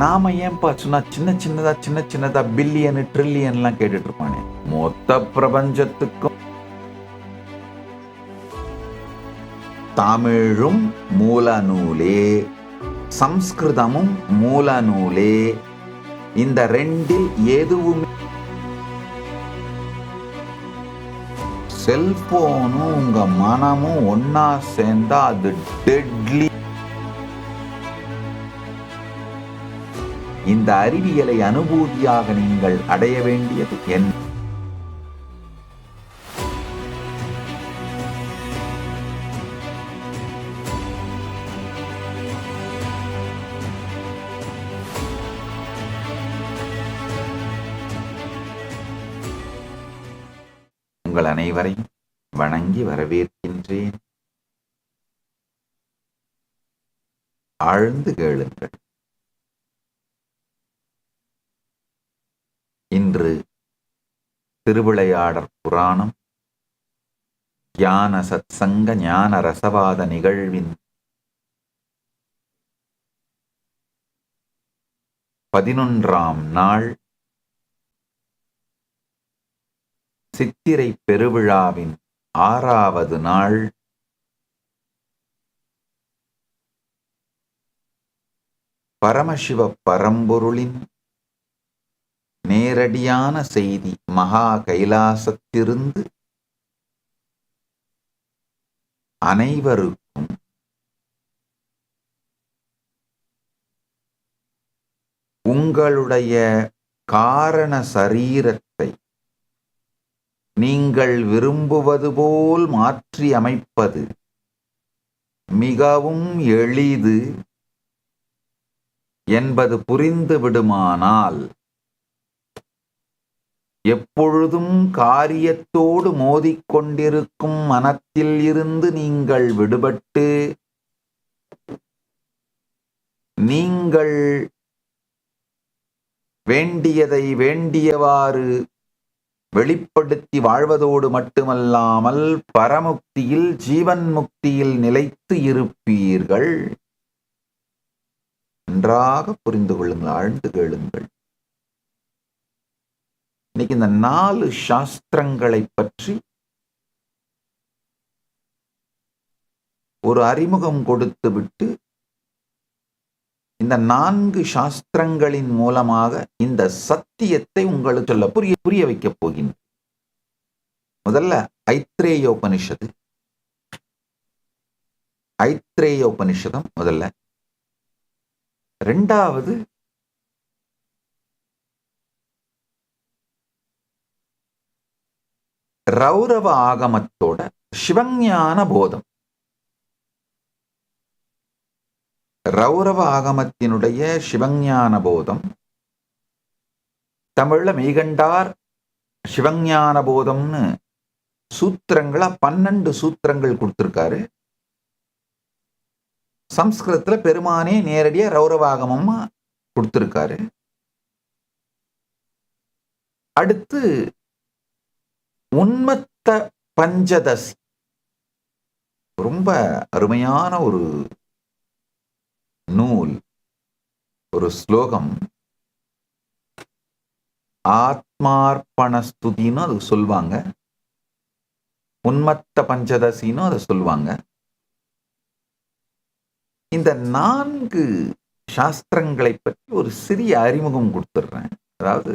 நாம ஏன்பா சொன்னா சின்ன சின்னதா பில்லியன் ட்ரில்லியன்லாம் கேட்டுட்டு இருப்பானே. மொத்த பிரபஞ்சத்துக்கும் தமிழும் மூல நூலே, சம்ஸ்கிருதமும் மூல நூலே. இந்த ரெண்டில் எதுவுமே செல்போனும் உங்க மனமும் ஒன்னா சேர்ந்தா அது டெட்லி. இந்த அறிவியலை அனுபூதியாக நீங்கள் அடைய வேண்டியது என்ன? உங்கள் அனைவரையும் வணங்கி வரவேற்கின்றேன். ஆழ்ந்து கேளுங்கள். இன்று திருவிளையாடற் புராணம் ஞான சத்சங்க ஞான ரசவாத நிகழ்வின் 11ஆம் நாள், சித்திரை பெருவிழாவின் 6வது நாள். பரமசிவ பரம்பொருளின் நேரடியான செய்தி மகா கைலாசத்திலிருந்து அனைவருக்கும் உங்களுடைய காரண சரீரத்தை நீங்கள் விரும்புவது போல் மாற்றி அமைப்பது மிகவும் எளிது என்பது புரிந்து விடுமானால், எப்பொழுதும் காரியத்தோடு மோதிக்கொண்டிருக்கும் மனத்தில் இருந்து நீங்கள் விடுபட்டு நீங்கள் வேண்டியதை வேண்டியவாறு வெளிப்படுத்தி வாழ்வதோடு மட்டுமல்லாமல் பரமுக்தியில் ஜீவன் முக்தியில் நிலைத்து இருப்பீர்கள். நன்றாக புரிந்து கொள்ளுங்கள், ஆழ்ந்து கேளுங்கள். இன்னைக்கு இந்த 4 சாஸ்திரங்களை பற்றி ஒரு அறிமுகம் கொடுத்து விட்டு இந்த 4 சாஸ்திரங்களின் மூலமாக இந்த சத்தியத்தை உங்களுக்கு சொல்ல புரிய வைக்கப் போகின்றேன். முதல்ல ஐத்ரேயோபனிஷத்து, ஐத்ரேயோபனிஷதம் முதல்ல. 2வது ரௌரவ ஆகமத்தோட சிவஞான போதம். ரௌரவ ஆகமத்தினுடைய சிவஞான போதம் தமிழ்ல மெய்கண்டார் சிவஞான போதம்னு சூத்திரங்களா 12 சூத்திரங்கள் கொடுத்திருக்காரு. சம்ஸ்கிருதத்துல பெருமானே நேரடியா ரௌரவ ஆகமமா கொடுத்திருக்காரு. அடுத்து உன்மத்த பஞ்சதசி, ரொம்ப அருமையான ஒரு நூல், ஒரு ஸ்லோகம். ஆத்மார்ப்பணஸ்துதின்னு அது சொல்வாங்க, உன்மத்த பஞ்சதசின்னு அதை சொல்வாங்க. இந்த 4 சாஸ்திரங்களை பற்றி ஒரு சிறிய அறிமுகம் கொடுத்துடுறேன். அதாவது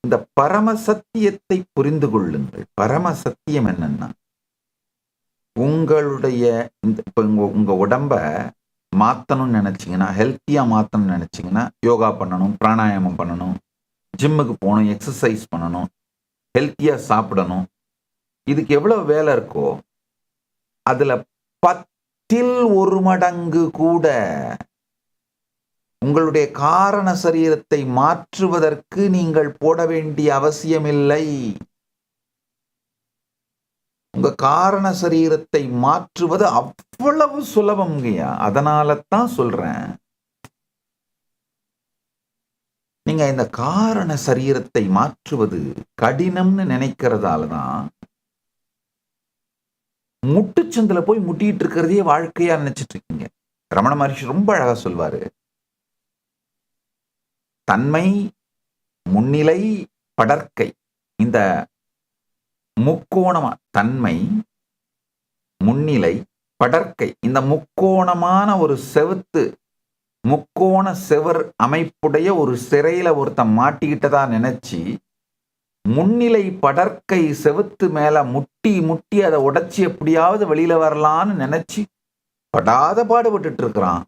இந்த பரமசத்தியத்தை புரிந்து கொள்ளுங்கள். பரமசத்தியம் என்னன்னா, உங்களுடைய உங்க உடம்ப மாத்தணும்னு நினைச்சீங்கன்னா, ஹெல்த்தியா மாத்தணும்னு நினைச்சீங்கன்னா, யோகா பண்ணணும், பிராணாயாமம் பண்ணணும், ஜிம்முக்கு போகணும், எக்ஸசைஸ் பண்ணணும், ஹெல்த்தியா சாப்பிடணும். இதுக்கு எவ்வளவு வேலை இருக்கோ அதுல 10ல் 1 மடங்கு கூட உங்களுடைய காரண சரீரத்தை மாற்றுவதற்கு நீங்கள் போட வேண்டிய அவசியமில்லை. உங்க காரண சரீரத்தை மாற்றுவது அவ்வளவு சுலபம்ங்கய்யா. அதனால தான் சொல்றேன், நீங்க இந்த காரண சரீரத்தை மாற்றுவது கடினம்னு நினைக்கிறதால தான் முட்டுச்சந்தில போய் முட்டிட்டு இருக்கிறதே வாழ்க்கையா நினைச்சிட்டு இருக்கீங்க. ரமண மகரிஷி ரொம்ப அழகா சொல்வாரு. தன்மை, முன்னிலை, படர்க்கை, இந்த முக்கோணமா தன்மை, முன்னிலை, படர்க்கை, இந்த முக்கோணமான ஒரு செவுத்து, முக்கோண செவர் அமைப்புடைய ஒரு சிறையில ஒருத்தன் மாட்டிக்கிட்டதா நினைச்சு முன்னிலை படர்க்கை செவுத்து மேல முட்டி முட்டி அதை உடைச்சி எப்படியாவது வெளியில வரலான்னு நினைச்சு படாத பாடுபட்டு இருக்கிறான்.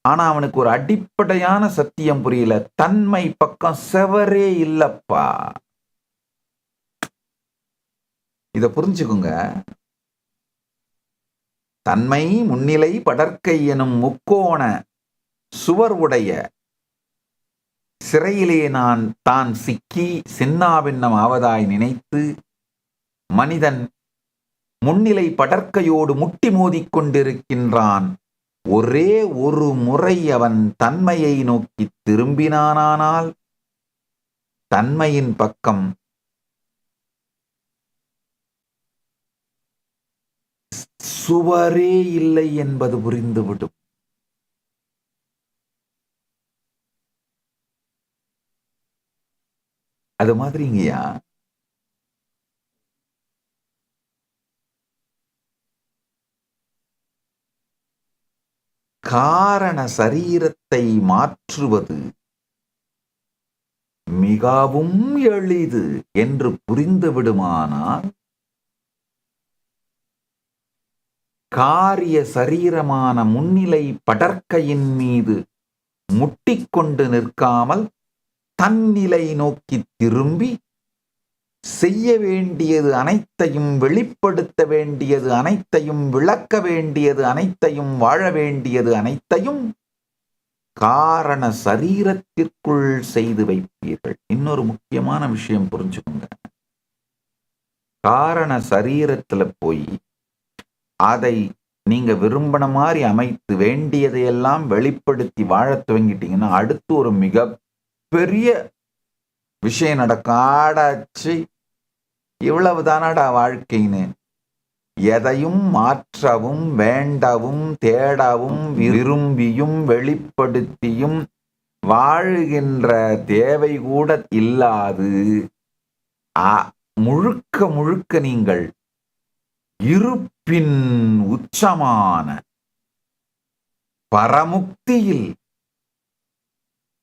ஆனா அவனுக்கு ஒரு அடிப்படையான சத்தியம் புரியல. தன்மை பக்கம் செவரே இல்லப்பா. இத புரிஞ்சுக்குங்க. தன்மை, முன்னிலை, படர்க்கை எனும் முக்கோண சுவர் உடைய சிறையிலே நான் தான் சிக்கி சின்னாபின்னம் ஆவதாய் நினைத்து மனிதன் முன்னிலை படர்க்கையோடு முட்டி மோதிக் கொண்டிருக்கின்றான். ஒரே ஒரு முறை அவன் தன்மையை நோக்கி திரும்பினானால் தன்மையின் பக்கம் சுவரே இல்லை என்பது புரிந்துவிடும். அது மாதிரிங்கய்யா, காரண சரீரத்தை மாற்றுவது மிகவும் எளிது என்று புரிந்துவிடுமானால் காரிய சரீரமான முன்னிலை படர்க்கையின் மீது முட்டிக்கொண்டு நிற்காமல் தன்னிலை நோக்கி திரும்பி செய்ய வேண்டியது அனைத்தையும், வெளிப்படுத்த வேண்டியது அனைத்தையும், விளக்க வேண்டியது அனைத்தையும், வாழ வேண்டியது அனைத்தையும் காரண சரீரத்திற்குள் செய்து வைப்பீர்கள். இன்னொரு முக்கியமான விஷயம் புரிஞ்சுக்கோங்க. காரண சரீரத்துல போய் அதை நீங்க விரும்பின மாதிரி அமைத்து வேண்டியதையெல்லாம் வெளிப்படுத்தி வாழ துவங்கிட்டீங்கன்னா அடுத்து ஒரு மிக பெரிய விஷயம் நடக்கும். ஆடாச்சு, இவ்வளவு தானடா வாழ்க்கைன்னு எதையும் மாற்றவும் வேண்டவும் தேடவும் விரும்பியும் வெளிப்படுத்தியும் வாழுகின்ற தேவை கூட இல்லாது முழுக்க முழுக்க நீங்கள் இருப்பின் உச்சமான பரமுக்தியில்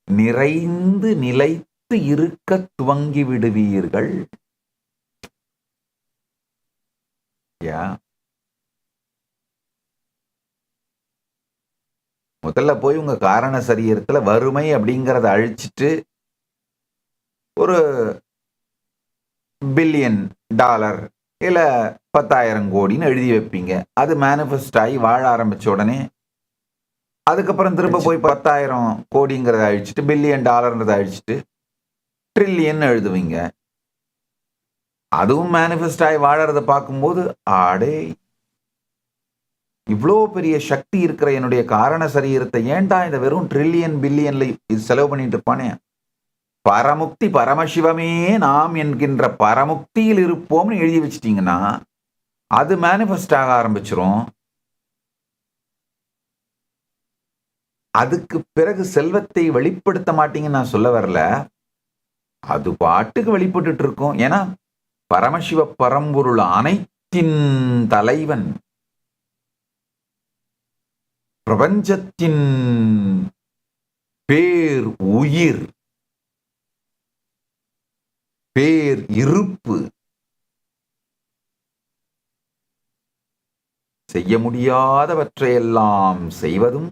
நிறைந்து நிலைத்து இருக்க துவங்கி விடுவீர்கள். முதல்ல போய் உங்க காரண சரீரத்துல வறுமை அப்படிங்கறத அழிச்சிட்டு ஒரு $1 பில்லியன் இல்ல 10,000 கோடின்னு எழுதி வைப்பீங்க. அது மேனிஃபெஸ்ட் ஆகி வாழ ஆரம்பிச்ச உடனே அதுக்கப்புறம் திரும்ப போய் 10,000 கோடிங்கிறத அழிச்சிட்டு $1 பில்லியன் அழிச்சிட்டு ட்ரில்லியன் எழுதுவீங்க. அதுவும் மேனிஃபெஸ்ட் ஆகி வாழறத பார்க்கும்போது ஆடே இவ்வளோ பெரிய சக்தி இருக்கிற என்னுடைய காரண சரீரத்தை ஏன்டா இந்த வெறும் ட்ரில்லியன் பில்லியன்ல இது செலவு பண்ணிட்டு இருப்பானே. பரமுக்தி பரமசிவமே நாம் என்கின்ற பரமுக்தியில் இருப்போம்னு எழுதி வச்சிட்டீங்கன்னா அது மேனிஃபெஸ்ட் ஆக ஆரம்பிச்சிரும். அதுக்கு பிறகு செல்வத்தை வெளிப்படுத்த மாட்டீங்கன்னு நான் சொல்ல வரல, அது பாட்டுக்கு வெளிப்பட்டு இருக்கும். ஏன்னா பரமசிவ பரம்பொருள் அனைத்தின் தலைவன், பிரபஞ்சத்தின் பேர் உயிர், பேர் இருப்பு, செய்ய முடியாதவற்றையெல்லாம் செய்வதும்,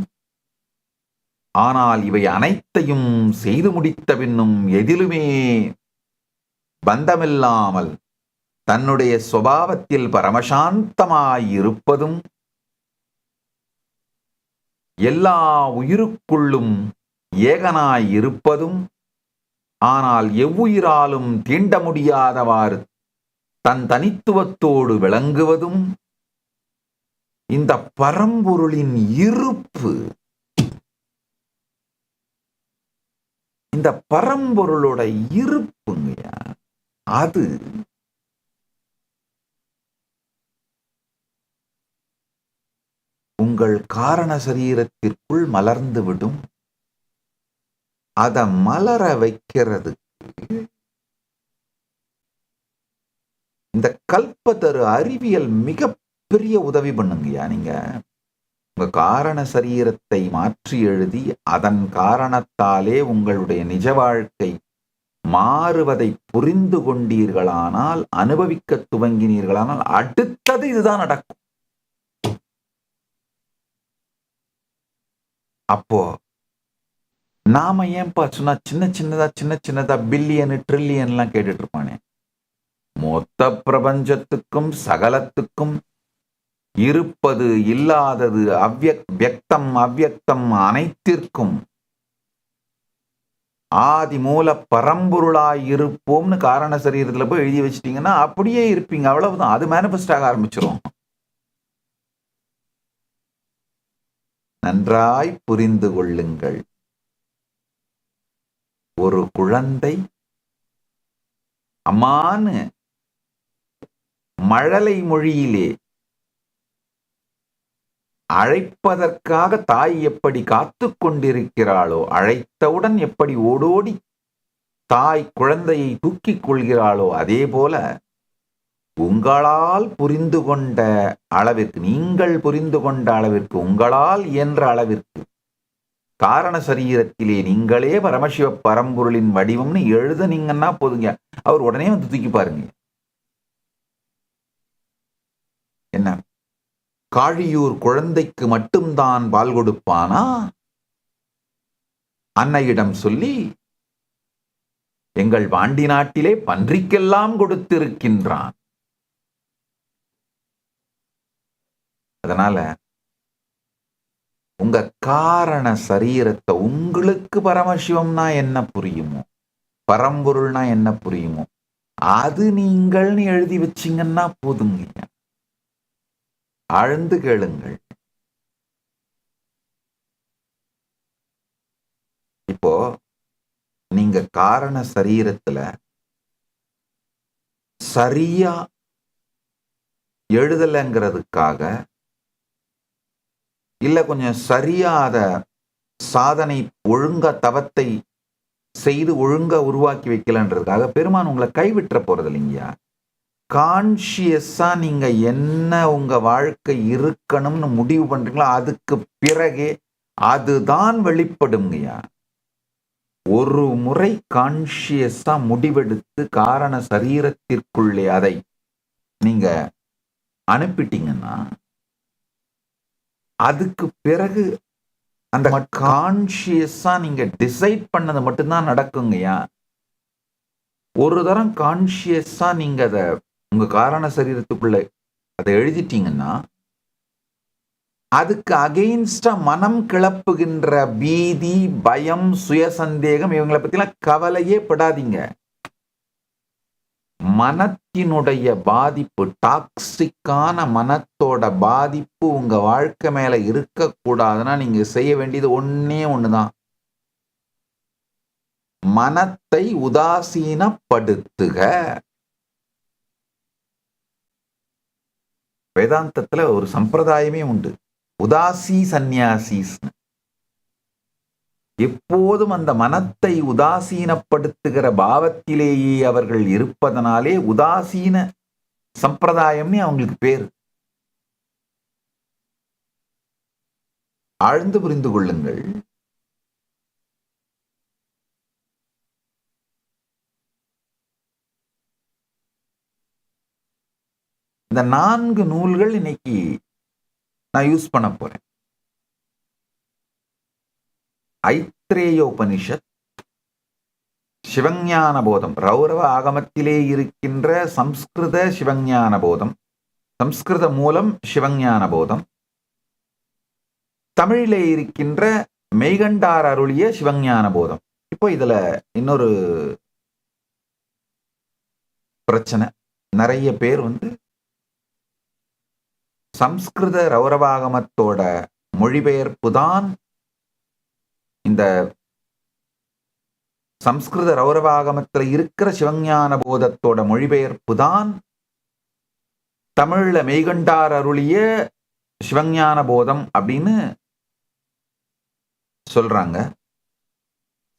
ஆனால் இவை அனைத்தையும் செய்து முடித்த பின்னும் எதிலுமே பந்தமில்லாமல் தன்னுடைய சுபாவத்தில் பரமசாந்தமாயிருப்பதும், எல்லா உயிருக்குள்ளும் ஏகனாயிருப்பதும், ஆனால் எவ்வுயிராலும் தீண்ட முடியாதவாறு தன் தனித்துவத்தோடு விளங்குவதும் இந்த பரம்பொருளின் இருப்பு. இந்த பரம்பொருளோட இருப்புங்கய்யா, அது உங்கள் காரண சரீரத்திற்குள் மலர்ந்து விடும். அத மலர வைக்கிறதுக்கு இந்த கல்பத்தரு அறிவியல் மிகப்பெரிய உதவி பண்ணுங்கய்யா. நீங்க உங்க காரண சரீரத்தை மாற்றி எழுதி அதன் காரணத்தாலே உங்களுடைய நிஜ வாழ்க்கை மாறுவதை புரிந்து கொண்டீர்களானால், அனுபவிக்க துவங்கினீர்களானால், அடுத்தது இதுதான் நடக்கும். அப்போ நாம ஏன்பா சொன்னா சின்ன சின்னதா பில்லியன் ட்ரில்லியன்லாம் கேட்டுட்டு இருப்பானே. மொத்த பிரபஞ்சத்துக்கும் சகலத்துக்கும் இருப்பது இல்லாதது வியக்தம் அவ்யக்தம் அனைத்திற்கும் ஆதி மூல பரம்பொருளாய் இருப்போம்னு காரண சரீரத்துல போய் எழுதி வச்சிட்டீங்கன்னா அப்படியே இருப்பீங்க. அவ்வளவுதான். அது மேனிஃபெஸ்ட் ஆக ஆரம்பிச்சிரும். நன்றாய் புரிந்து கொள்ளுங்கள். ஒரு குழந்தை அம்மான்னு மழலை மொழியிலே அழைப்பதற்காக தாய் எப்படி காத்து கொண்டிருக்கிறாளோ, அழைத்தவுடன் எப்படி ஓடோடி தாய் குழந்தையை தூக்கிக் கொள்கிறாளோ, அதே போல உங்களால் புரிந்து கொண்ட அளவிற்கு, நீங்கள் புரிந்து கொண்ட அளவிற்கு, உங்களால் இயன்ற அளவிற்கு காரண சரீரத்திலே நீங்களே பரமசிவ பரம்பொருளின் வடிவம்னு எழுதுனீங்கன்னா போதுங்க. அவர் உடனே வந்து தூக்கி பாருங்க. என்ன காழியூர் குழந்தைக்கு மட்டும்தான் பால் கொடுப்பானா? அன்னையிடம் சொல்லி எங்கள் பாண்டி நாட்டிலே பன்றிக்கெல்லாம் கொடுத்திருக்கின்றான். அதனால உங்க காரண சரீரத்தை, உங்களுக்கு பரமசிவம்னா என்ன புரியுமோ, பரம்பொருள்னா என்ன புரியுமோ, அது நீங்கள்னு எழுதி வச்சிங்கன்னா போதுங்க. ஆழ்ந்து கேளுங்கள். இப்போ நீங்க காரண சரீரத்துல சரியா எழுதலைங்கிறதுக்காக, இல்ல கொஞ்சம் சரியா அத சாதனை ஒழுங்கா தவத்தை செய்து ஒழுங்கா உருவாக்கி வைக்கலன்றதுக்காக பெருமான் உங்களை கைவிட்டுற போறது இல்லைங்கய்யா. கான்சியஸா நீங்க என்ன உங்க வாழ்க்கை இருக்கணும்னு முடிவு பண்றீங்களோ அதுக்கு பிறகே அதுதான் வெளிப்படுங்கய்யா. ஒரு முறை கான்சியஸா முடிவெடுத்து காரண சரீரத்திற்குள்ளே அதை நீங்க அனுப்பிட்டீங்கன்னா, அதுக்கு பிறகு அந்த கான்சியஸா நீங்க டிசைட் பண்ணது மட்டும்தான் நடக்குங்கய்யா. ஒரு தரம் கான்சியஸா நீங்க அத உங்க காரண சரீரத்துக்குள்ள அதை எழுதிட்டீங்கன்னா, அதுக்கு அகெயின்ஸ்டா மனம் கிளப்புகின்ற பீதி, பயம், சுய சந்தேகம் இவங்களை பத்திலாம் கவலையே படாதீங்க. மனத்தினுடைய பாதிப்பு, டாக்ஸிக்கான மனத்தோட பாதிப்பு உங்க வாழ்க்கை மேல இருக்கக்கூடாதுன்னா நீங்க செய்ய வேண்டியது ஒன்னே ஒண்ணுதான். மனத்தை உதாசீனப்படுத்துக. வேதாந்தத்துல ஒரு சம்பிரதாயமே உண்டு, உதாசி சந்நியாசிஸ். எப்போதும் அந்த மனத்தை உதாசீனப்படுத்துகிற பாவத்திலேயே அவர்கள் இருப்பதனாலே உதாசீன சம்பிரதாயம்னு அவங்களுக்கு பேரு. ஆழ்ந்து புரிந்து கொள்ளுங்கள். இந்த 4 நூல்கள் இன்னைக்கு நான் யூஸ் பண்ண போறேன். ஐத்ரேயோபனிஷத், சிவஞான போதம், ரௌரவ ஆகமத்திலே இருக்கின்ற சம்ஸ்கிருத சிவஞான போதம், சம்ஸ்கிருத மூலம் சிவஞான போதம், தமிழிலே இருக்கின்ற மெய்கண்டார் அருளிய சிவஞான போதம். இப்போ இதுல இன்னொரு பிரச்சனை, நிறைய பேர் சம்ஸ்கிருத ரௌரவாகமத்தோட மொழிபெயர்ப்பு தான் இந்த சம்ஸ்கிருத ரௌரவாகமத்தில் இருக்கிற சிவஞான போதத்தோட மொழிபெயர்ப்பு தான் தமிழ்ல மெய்கண்டார் அருளிய சிவஞான போதம் அப்படின்னு சொல்றாங்க.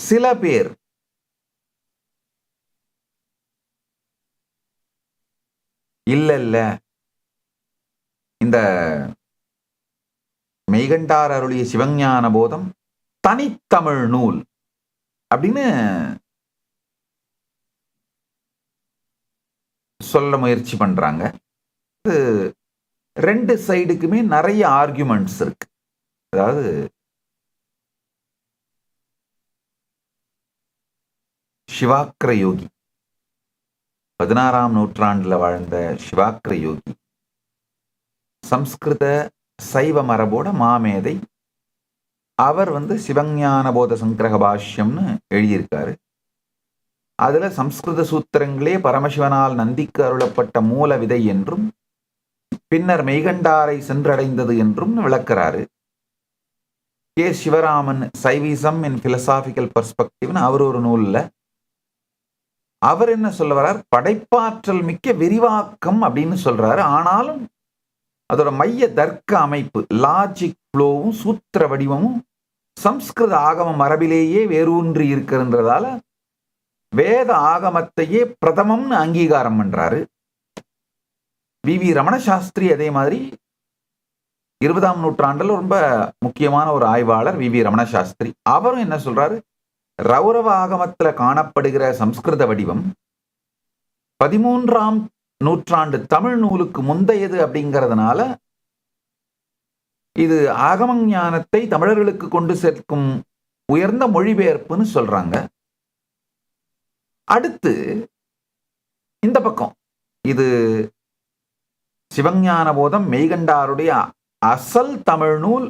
சில பேர் இல்ல இந்த மெய்கண்டார் அருளிய சிவஞான போதம் தனித்தமிழ் நூல் அப்படின்னு சொல்ல முயற்சி பண்றாங்க. ரெண்டு சைடுக்குமே நிறைய ஆர்குமெண்ட்ஸ் இருக்கு. அதாவது சிவாக்கிர யோகி, 16ஆம் நூற்றாண்டுல வாழ்ந்த சிவாக்கிர யோகி, சம்ஸ்கிருத சைவ மரபோட மாமேதை. அவர் சிவஞான போத சங்கிரக பாஷ்யம்னு எழுதியிருக்காரு. அதுல சம்ஸ்கிருத சூத்திரங்களே பரமசிவனால் நந்திக்கு அருளப்பட்ட மூல விதை என்றும் பின்னர் மெய்கண்டாரை சென்றடைந்தது என்றும் விளக்கிறாரு. கே சிவராமன் சைவிசம் இன் பிலசாபிக்கல் பெர்ஸ்பெக்டிவ்னு அவர் ஒரு நூல்ல அவர் என்ன சொல்ல வர்றார், படைப்பாற்றல் மிக்க விரிவாக்கம் அப்படின்னு சொல்றாரு. ஆனாலும் அதோட மைய தர்க்க அமைப்பு, லாஜிக் ஃப்ளோவும் சூத்திர வடிவமும் சம்ஸ்கிருத ஆகம மரபிலேயே வேரூன்றி இருக்கிறதுனால வேத ஆகமத்தையே பிரதமம்னு அங்கீகாரம் பண்றாரு. வி ரமண சாஸ்திரி அதே மாதிரி 20ஆம் நூற்றாண்டில் ரொம்ப முக்கியமான ஒரு ஆய்வாளர் வி ரமண சாஸ்திரி. அவரும் என்ன சொல்றாரு, ரௌரவ ஆகமத்துல காணப்படுகிற சம்ஸ்கிருத வடிவம் 13ஆம் நூற்றாண்டு தமிழ் நூலுக்கு முந்தையது அப்படிங்கிறதுனால இது ஆகம ஞானத்தை தமிழர்களுக்கு கொண்டு சேர்க்கும் உயர்ந்த மொழிபெயர்ப்புன்னு சொல்றாங்க. அடுத்து இந்த பக்கம் இது சிவஞான போதம் மெய்கண்டாருடைய அசல் தமிழ் நூல்,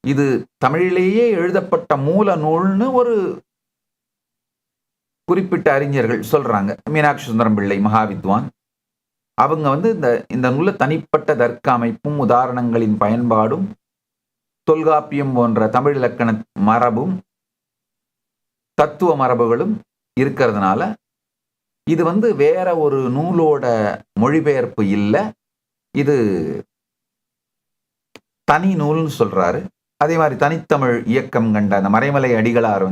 இது தமிழிலேயே எழுதப்பட்ட மூல நூல்னு ஒரு குறிப்பிட்ட அறிஞர்கள் சொல்றாங்க. மீனாட்சி சுந்தரம் பிள்ளை மகாவித்வான் அவங்க இந்த நூல்ல தனிப்பட்ட தர்க்க அமைப்பும் உதாரணங்களின் பயன்பாடும் தொல்காப்பியம் போன்ற தமிழ் இலக்கண மரபும் தத்துவ மரபுகளும் இருக்கிறதுனால இது வேற ஒரு நூலோட மொழிபெயர்ப்பு இல்லை, இது தனி நூல்னு சொல்றாரு. அதே மாதிரி தனித்தமிழ் இயக்கம் கண்ட அந்த மறைமலை அடிகளார்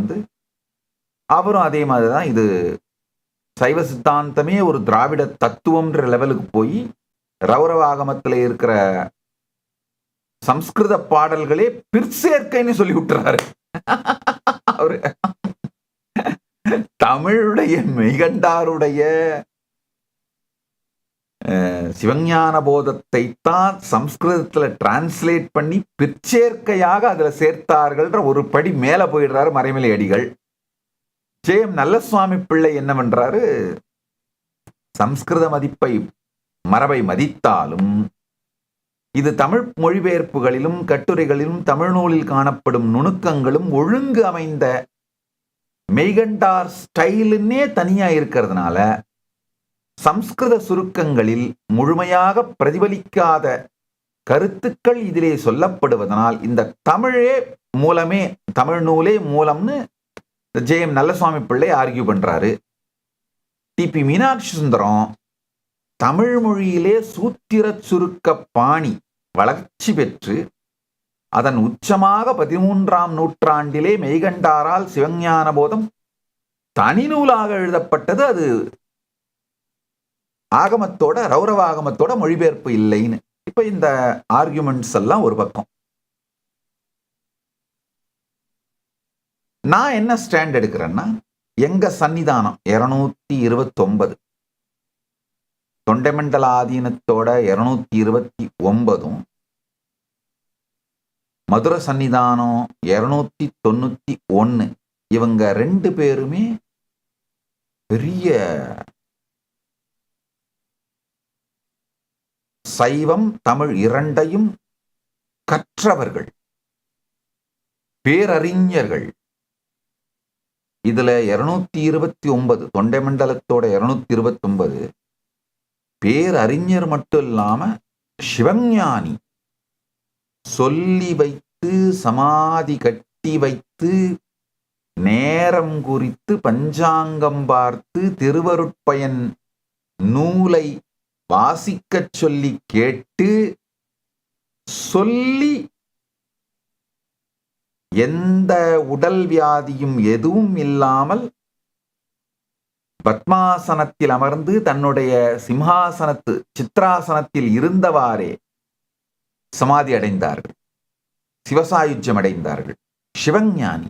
அவரும் அதே மாதிரிதான் இது சைவ சித்தாந்தமே ஒரு திராவிட தத்துவம்ன்ற லெவலுக்கு போய் ரௌரவ ஆகமத்தில் இருக்கிற சம்ஸ்கிருத பாடல்களே பிற்சேர்க்கைன்னு சொல்லி விட்டுறாரு. அவரு தமிழுடைய மெய்கண்டாருடைய சிவஞான போதத்தை தான் சம்ஸ்கிருதத்துல டிரான்ஸ்லேட் பண்ணி பிற்சேர்க்கையாக அதுல சேர்த்தார்கள்ன்ற ஒரு படி மேல போயிடுறாரு மறைமலை அடிகள். ஜெயம் நல்லசுவாமி பிள்ளை என்ன பண்றாரு, சம்ஸ்கிருத மரபை மதித்தாலும் இது தமிழ் மொழிபெயர்ப்புகளிலும் கட்டுரைகளிலும் தமிழ் நூலில் காணப்படும் நுணுக்கங்களும் ஒழுங்கு அமைந்த மெய்கண்டார் ஸ்டைலுன்னே தனியா இருக்கிறதுனால சம்ஸ்கிருத சுருக்கங்களில் முழுமையாக பிரதிபலிக்காத கருத்துக்கள் இதிலே சொல்லப்படுவதனால் இந்த தமிழே மூலமே, தமிழ் நூலே மூலம்னு ஜெயம் நல்லசுவாமி பிள்ளை ஆர்கியூ பண்றாரு. டிபி மீனாட்சி சுந்தரம் தமிழ் மொழியிலே சூத்திர சுருக்க பாணி வளர்ச்சி பெற்று அதன் உச்சமாக 13ஆம் நூற்றாண்டிலே மெய்கண்டாரால் சிவஞான போதம் தனி நூலாக எழுதப்பட்டது. அது ஆகமத்தோட ரௌரவ ஆகமத்தோட மொழிபெயர்ப்பு இல்லைன்னு. இப்ப இந்த ஆர்குமெண்ட்ஸ் எல்லாம் ஒரு பக்கம். நான் என்ன ஸ்டாண்ட் எடுக்கிறேன்னா, எங்க சன்னிதானம் 229 தொண்டைமண்டல ஆதீனத்தோட 229 மதுரை சன்னிதானம் 291 இவங்க ரெண்டு பேருமே பெரிய சைவம் தமிழ் இரண்டையும் கற்றவர்கள், பேரறிஞர்கள். இதுல 229 தொண்டை மண்டலத்தோட 229 பேரறிஞர் மட்டும் இல்லாம சிவஞானி, சொல்லி வைத்து சமாதி கட்டி வைத்து நேரம் குறித்து பஞ்சாங்கம் பார்த்து திருவருட்பயன் நூலை வாசிக்கச் சொல்லி கேட்டு சொல்லி எந்த உடல் வியாதியும் எதுவும் இல்லாமல் பத்மாசனத்தில் அமர்ந்து தன்னுடைய சித்ராசனத்தில் இருந்தவாறே சமாதி அடைந்தார்கள், சிவசாயுஜ்யம் அடைந்தார்கள். சிவஞானி.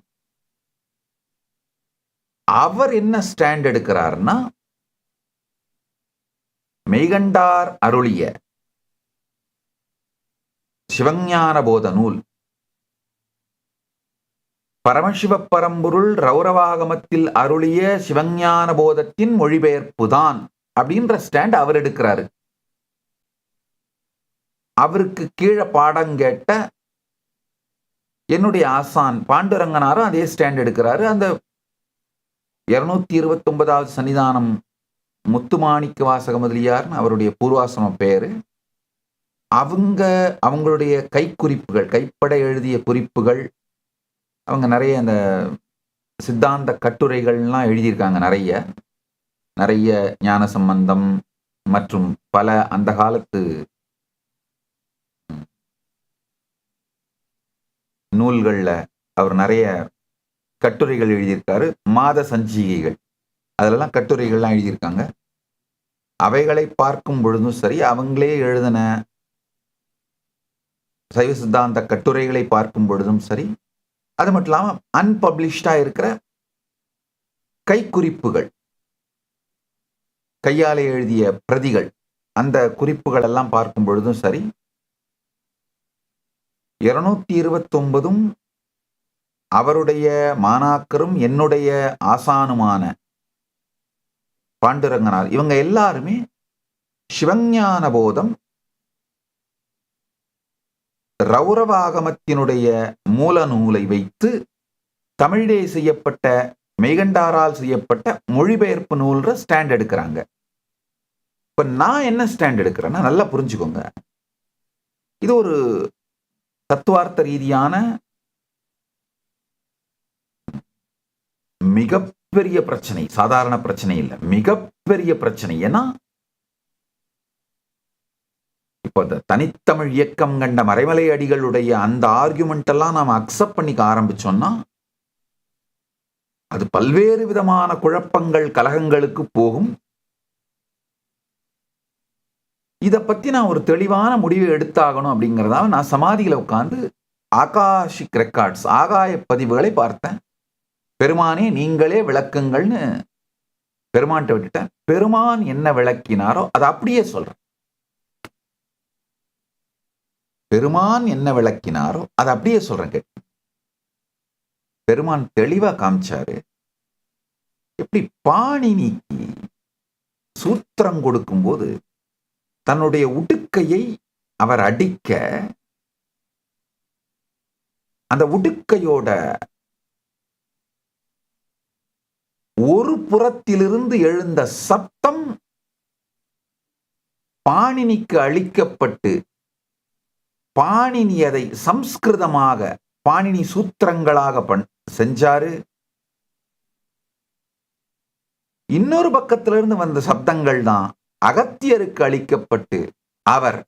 அவர் என்ன ஸ்டாண்ட் எடுக்கிறார்னா, மெய்கண்டார் அருளிய சிவஞான போத நூல் பரமசிவ பரம்பொருள் ரௌரவாகமத்தில் அருளிய சிவஞான போதத்தின் மொழிபெயர்ப்பு தான் அப்படின்ற ஸ்டாண்ட் அவர் எடுக்கிறாரு. அவருக்கு கீழே பாடம் கேட்ட என்னுடைய ஆசான் பாண்டுரங்கனாரும் அதே ஸ்டாண்ட் எடுக்கிறாரு. அந்த 229வது சன்னிதானம் முத்துமாணிக்க வாசக முதலியார்னு அவருடைய பூர்வாசிரம பேரு. அவங்களுடைய கைக்குறிப்புகள், கைப்பட எழுதிய குறிப்புகள், அவங்க நிறைய அந்த சித்தாந்த கட்டுரைகள்லாம் எழுதியிருக்காங்க. நிறைய ஞான சம்பந்தம் மற்றும் பல அந்த காலத்து நூல்கள்ல அவர் நிறைய கட்டுரைகள் எழுதியிருக்காரு. மாத சஞ்சிகைகள், அதிலெல்லாம் கட்டுரைகள்லாம் எழுதியிருக்காங்க. அவைகளை பார்க்கும் பொழுதும் சரி, அவங்களே எழுதின சைவ சித்தாந்த கட்டுரைகளை பார்க்கும் பொழுதும் சரி, அது மட்டும் இல்லாமல் அன்பப்ளிஷ்டா இருக்கிற கைக்குறிப்புகள், கையாலே எழுதிய பிரதிகள், அந்த குறிப்புகள் எல்லாம் பார்க்கும் பொழுதும் சரி, 229ம் அவருடைய மாணாக்கரும் என்னுடைய ஆசானுமான பாண்டுரங்கனார், இவங்க எல்லாருமே சிவஞான போதம் ரௌரவாகமத்தினுடைய மூல நூலை வைத்து தமிழிலே செய்யப்பட்ட, மெய்கண்டாரால் செய்யப்பட்ட மொழிபெயர்ப்பு நூல்ற ஸ்டாண்ட் எடுக்கிறாங்க. இப்ப நான் என்ன ஸ்டாண்ட் எடுக்கிறேன்னா, நல்லா புரிஞ்சுக்கோங்க, இது ஒரு தத்துவார்த்த ரீதியான மிகப்பெரிய பிரச்சனை. சாதாரண பிரச்சனை இல்லை, மிகப்பெரிய பிரச்சனை. ஏன்னா இப்போ இந்த தனித்தமிழ் இயக்கம் கண்ட மறைமலை அடிகளுடைய அந்த ஆர்குமெண்ட் எல்லாம் நாம் அக்செப்ட் பண்ணிக்க ஆரம்பிச்சோம்னா அது பல்வேறு விதமான குழப்பங்கள், கலகங்களுக்கு போகும். இதை பத்தி நான் ஒரு தெளிவான முடிவை எடுத்தாகணும் அப்படிங்கிறதால நான் சமாதியில உட்கார்ந்து ஆகாஷிக் ரெக்கார்ட்ஸ், ஆகாய பதிவுகளை பார்த்தேன். பெருமானே நீங்களே விளக்குங்கள்னு பெருமான்கிட்ட விட்டுட்டேன். பெருமான் என்ன விளக்கினாரோ அதை அப்படியே சொல்றேன். பெருமான் என்ன விளக்கினாரோ அதை அப்படியே சொல்றேன். கேட்டு பெருமான் தெளிவா காமிச்சாரு. எப்படி பாணினிக்கு சூத்திரம் கொடுக்கும் போது தன்னுடைய உடுக்கையை அவர் அடிக்க, அந்த உடுக்கையோட ஒரு புறத்திலிருந்து எழுந்த சப்தம் பாணினிக்கு அளிக்கப்பட்டு, பாணினி அதை சம்ஸ்கிருதமாக பாணினி சூத்திரங்களாக செஞ்சாரு. இன்னொரு பக்கத்திலிருந்து வந்த சப்தங்கள் தான் அகத்தியருக்கு அளிக்கப்பட்டு அவர்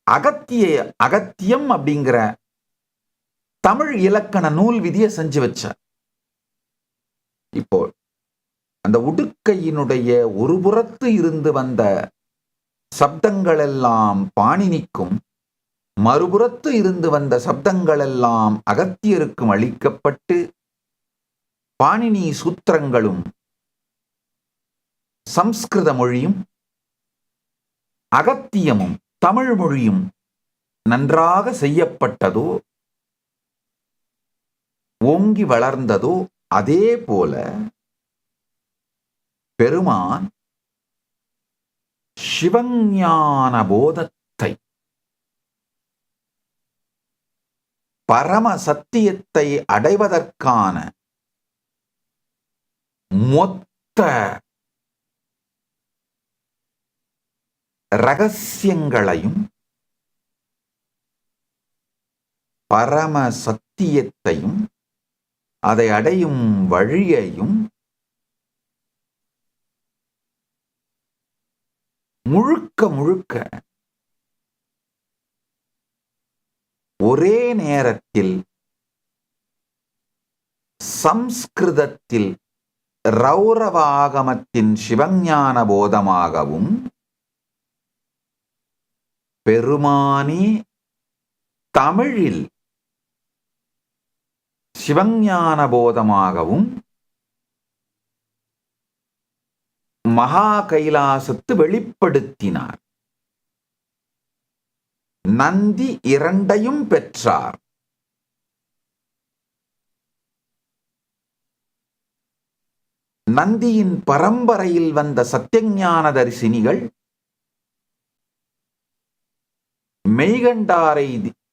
அகத்தியம் அப்படிங்கிற தமிழ் இலக்கண நூல் விதியை செஞ்சு வச்சார். இப்போ அந்த உடுக்கையினுடைய ஒரு புறத்து இருந்து வந்த சப்தங்கள் எல்லாம் பாணினிக்கும், மறுபுறத்து இருந்து வந்த சப்தங்கள் எல்லாம் அகத்தியருக்கும் அளிக்கப்பட்டு, பாணினி சூத்திரங்களும் சம்ஸ்கிருத மொழியும் அகத்தியமும் தமிழ் மொழியும் நன்றாக செய்யப்பட்டதோ, ஓங்கி வளர்ந்ததோ, அதே போல பெருமான் சிவஞான போதத்தை, பரம சத்தியத்தை அடைவதற்கான மொத்த ரகசியங்களையும் பரம சத்தியத்தையும் அதை அடையும் வழியையும் முழுக்க முழுக்க ஒரே நேரத்தில் சம்ஸ்கிருதத்தில் ரௌரவ ஆகமத்தின் சிவஞான போதமாகவும் பெருமானே தமிழில் சிவஞான போதமாகவும் மகா கைலாசத்து வெளிப்படுத்தினார். நந்தி இரண்டையும் பெற்றார். நந்தியின் பரம்பரையில் வந்த சத்தியஞான தரிசினிகள்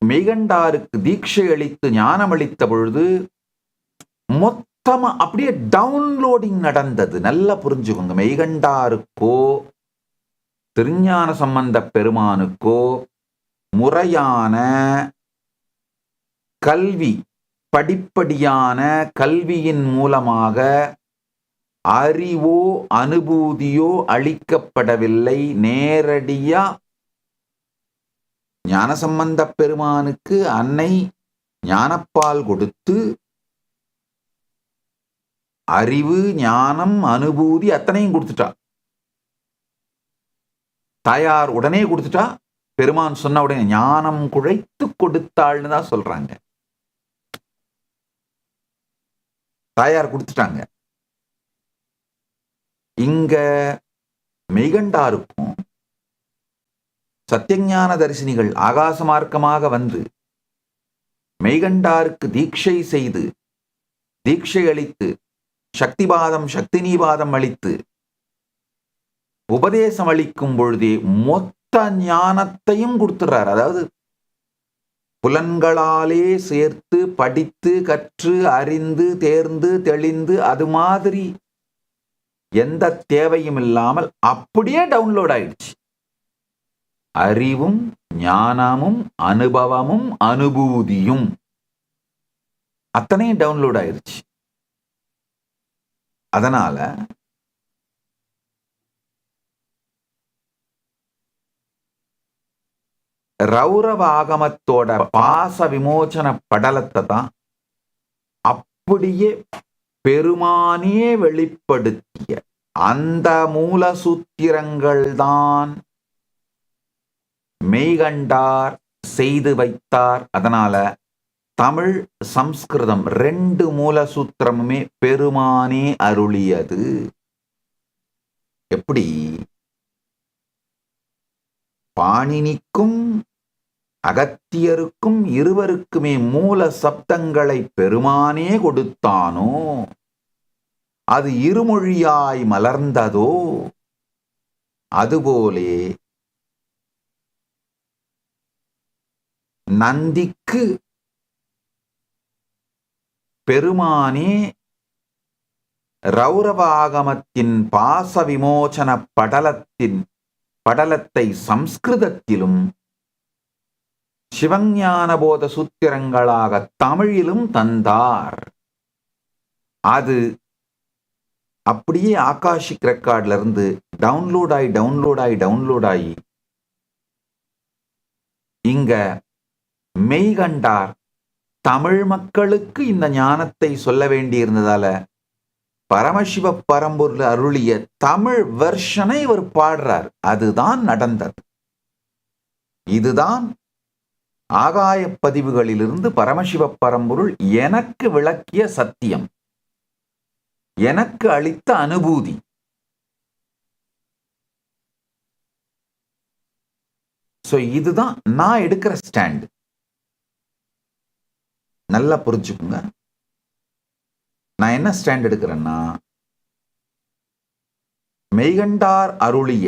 மெய்கண்டாருக்கு தீட்சை அளித்து ஞானமளித்த பொழுது மொத்தமா அப்படியே டவுன்லோடிங் நடந்தது. நல்லா புரிஞ்சுக்கோங்க. மெய்கண்டாருக்கோ திருஞான சம்பந்த பெருமானுக்கோ முறையான கல்வி, படிப்படியான கல்வியின் மூலமாக அறிவோ அனுபூதியோ அளிக்கப்படவில்லை. நேரடியா ஞானசம்பந்த பெருமானுக்கு அன்னை ஞானப்பால் கொடுத்து அறிவு, ஞானம், அனுபூதி அத்தனையும் கொடுத்துட்டா. தாயார் உடனே கொடுத்துட்டா. பெருமான் சொன்ன உடனே ஞானம் குழைத்து கொடுத்தாள்னு தான் சொல்றாங்க. தாயார் கொடுத்துட்டாங்க. இங்க மெய்கண்டாருக்கும் சத்தியஞான தரிசினிகள் ஆகாச மார்க்கமாக வந்து மெய்கண்டாருக்கு தீட்சை செய்து, தீட்சை அளித்து, சக்திபாதம் சக்தினிபாதம் அளித்து உபதேசம் அளிக்கும் பொழுதே மொத்த ஞானத்தையும் கொடுத்துறார். அதாவது புலன்களாலே சேர்த்து படித்து கற்று அறிந்து தேர்ந்து தெளிந்து அது மாதிரி எந்த தேவையும் இல்லாமல் அப்படியே டவுன்லோட் ஆயிடுச்சு. அறிவும் ஞானமும் அனுபவமும் அனுபூதியும் அத்தனையும் டவுன்லோட் ஆயிடுச்சு. அதனால ரௌரவ ஆகமத்தோட பாச விமோச்சன படலத்தை தான் அப்படியே பெருமானே வெளிப்படுத்திய அந்த மூல சூத்திரங்கள் தான் மெய்கண்டார் செய்து வைத்தார். அதனால தமிழ் சம்ஸ்கிருதம் 2 மூல சூத்திரமுமே பெருமானே அருளியது. எப்படி பாணினிக்கும் அகத்தியருக்கும் இருவருக்குமே மூல சப்தங்களை பெருமானே கொடுத்தானோ, அது இருமொழியாய் மலர்ந்ததோ, அதுபோலே நந்திக்கு பெருமானே ரௌரவ ஆகமத்தின் பாச விமோச்சன படலத்தை சம்ஸ்கிருதத்திலும் சிவஞான போத சூத்திரங்களாக தமிழிலும் தந்தார். அது அப்படியே ஆகாஷிக் ரெக்கார்ட்ல இருந்து டவுன்லோட் ஆகி இங்க மெய்கண்டார் தமிழ் மக்களுக்கு இந்த ஞானத்தை சொல்ல வேண்டியிருந்ததால பரமசிவ பரம்பொருள் அருளிய தமிழ் வெர்ஷனை இவர் பாடுறார். அதுதான் நடந்தது. இதுதான் ஆகாய பதிவுகளிலிருந்து பரமசிவ பரம்பொருள் எனக்கு விளக்கிய சத்தியம், எனக்கு அளித்த அனுபூதி. இதுதான் நான் எடுக்கிற ஸ்டாண்ட். நல்லா புரிஞ்சுக்குங்க. நான் என்ன ஸ்டாண்ட் எடுக்கிறேன்னா, மெய்கண்டார் அருளிய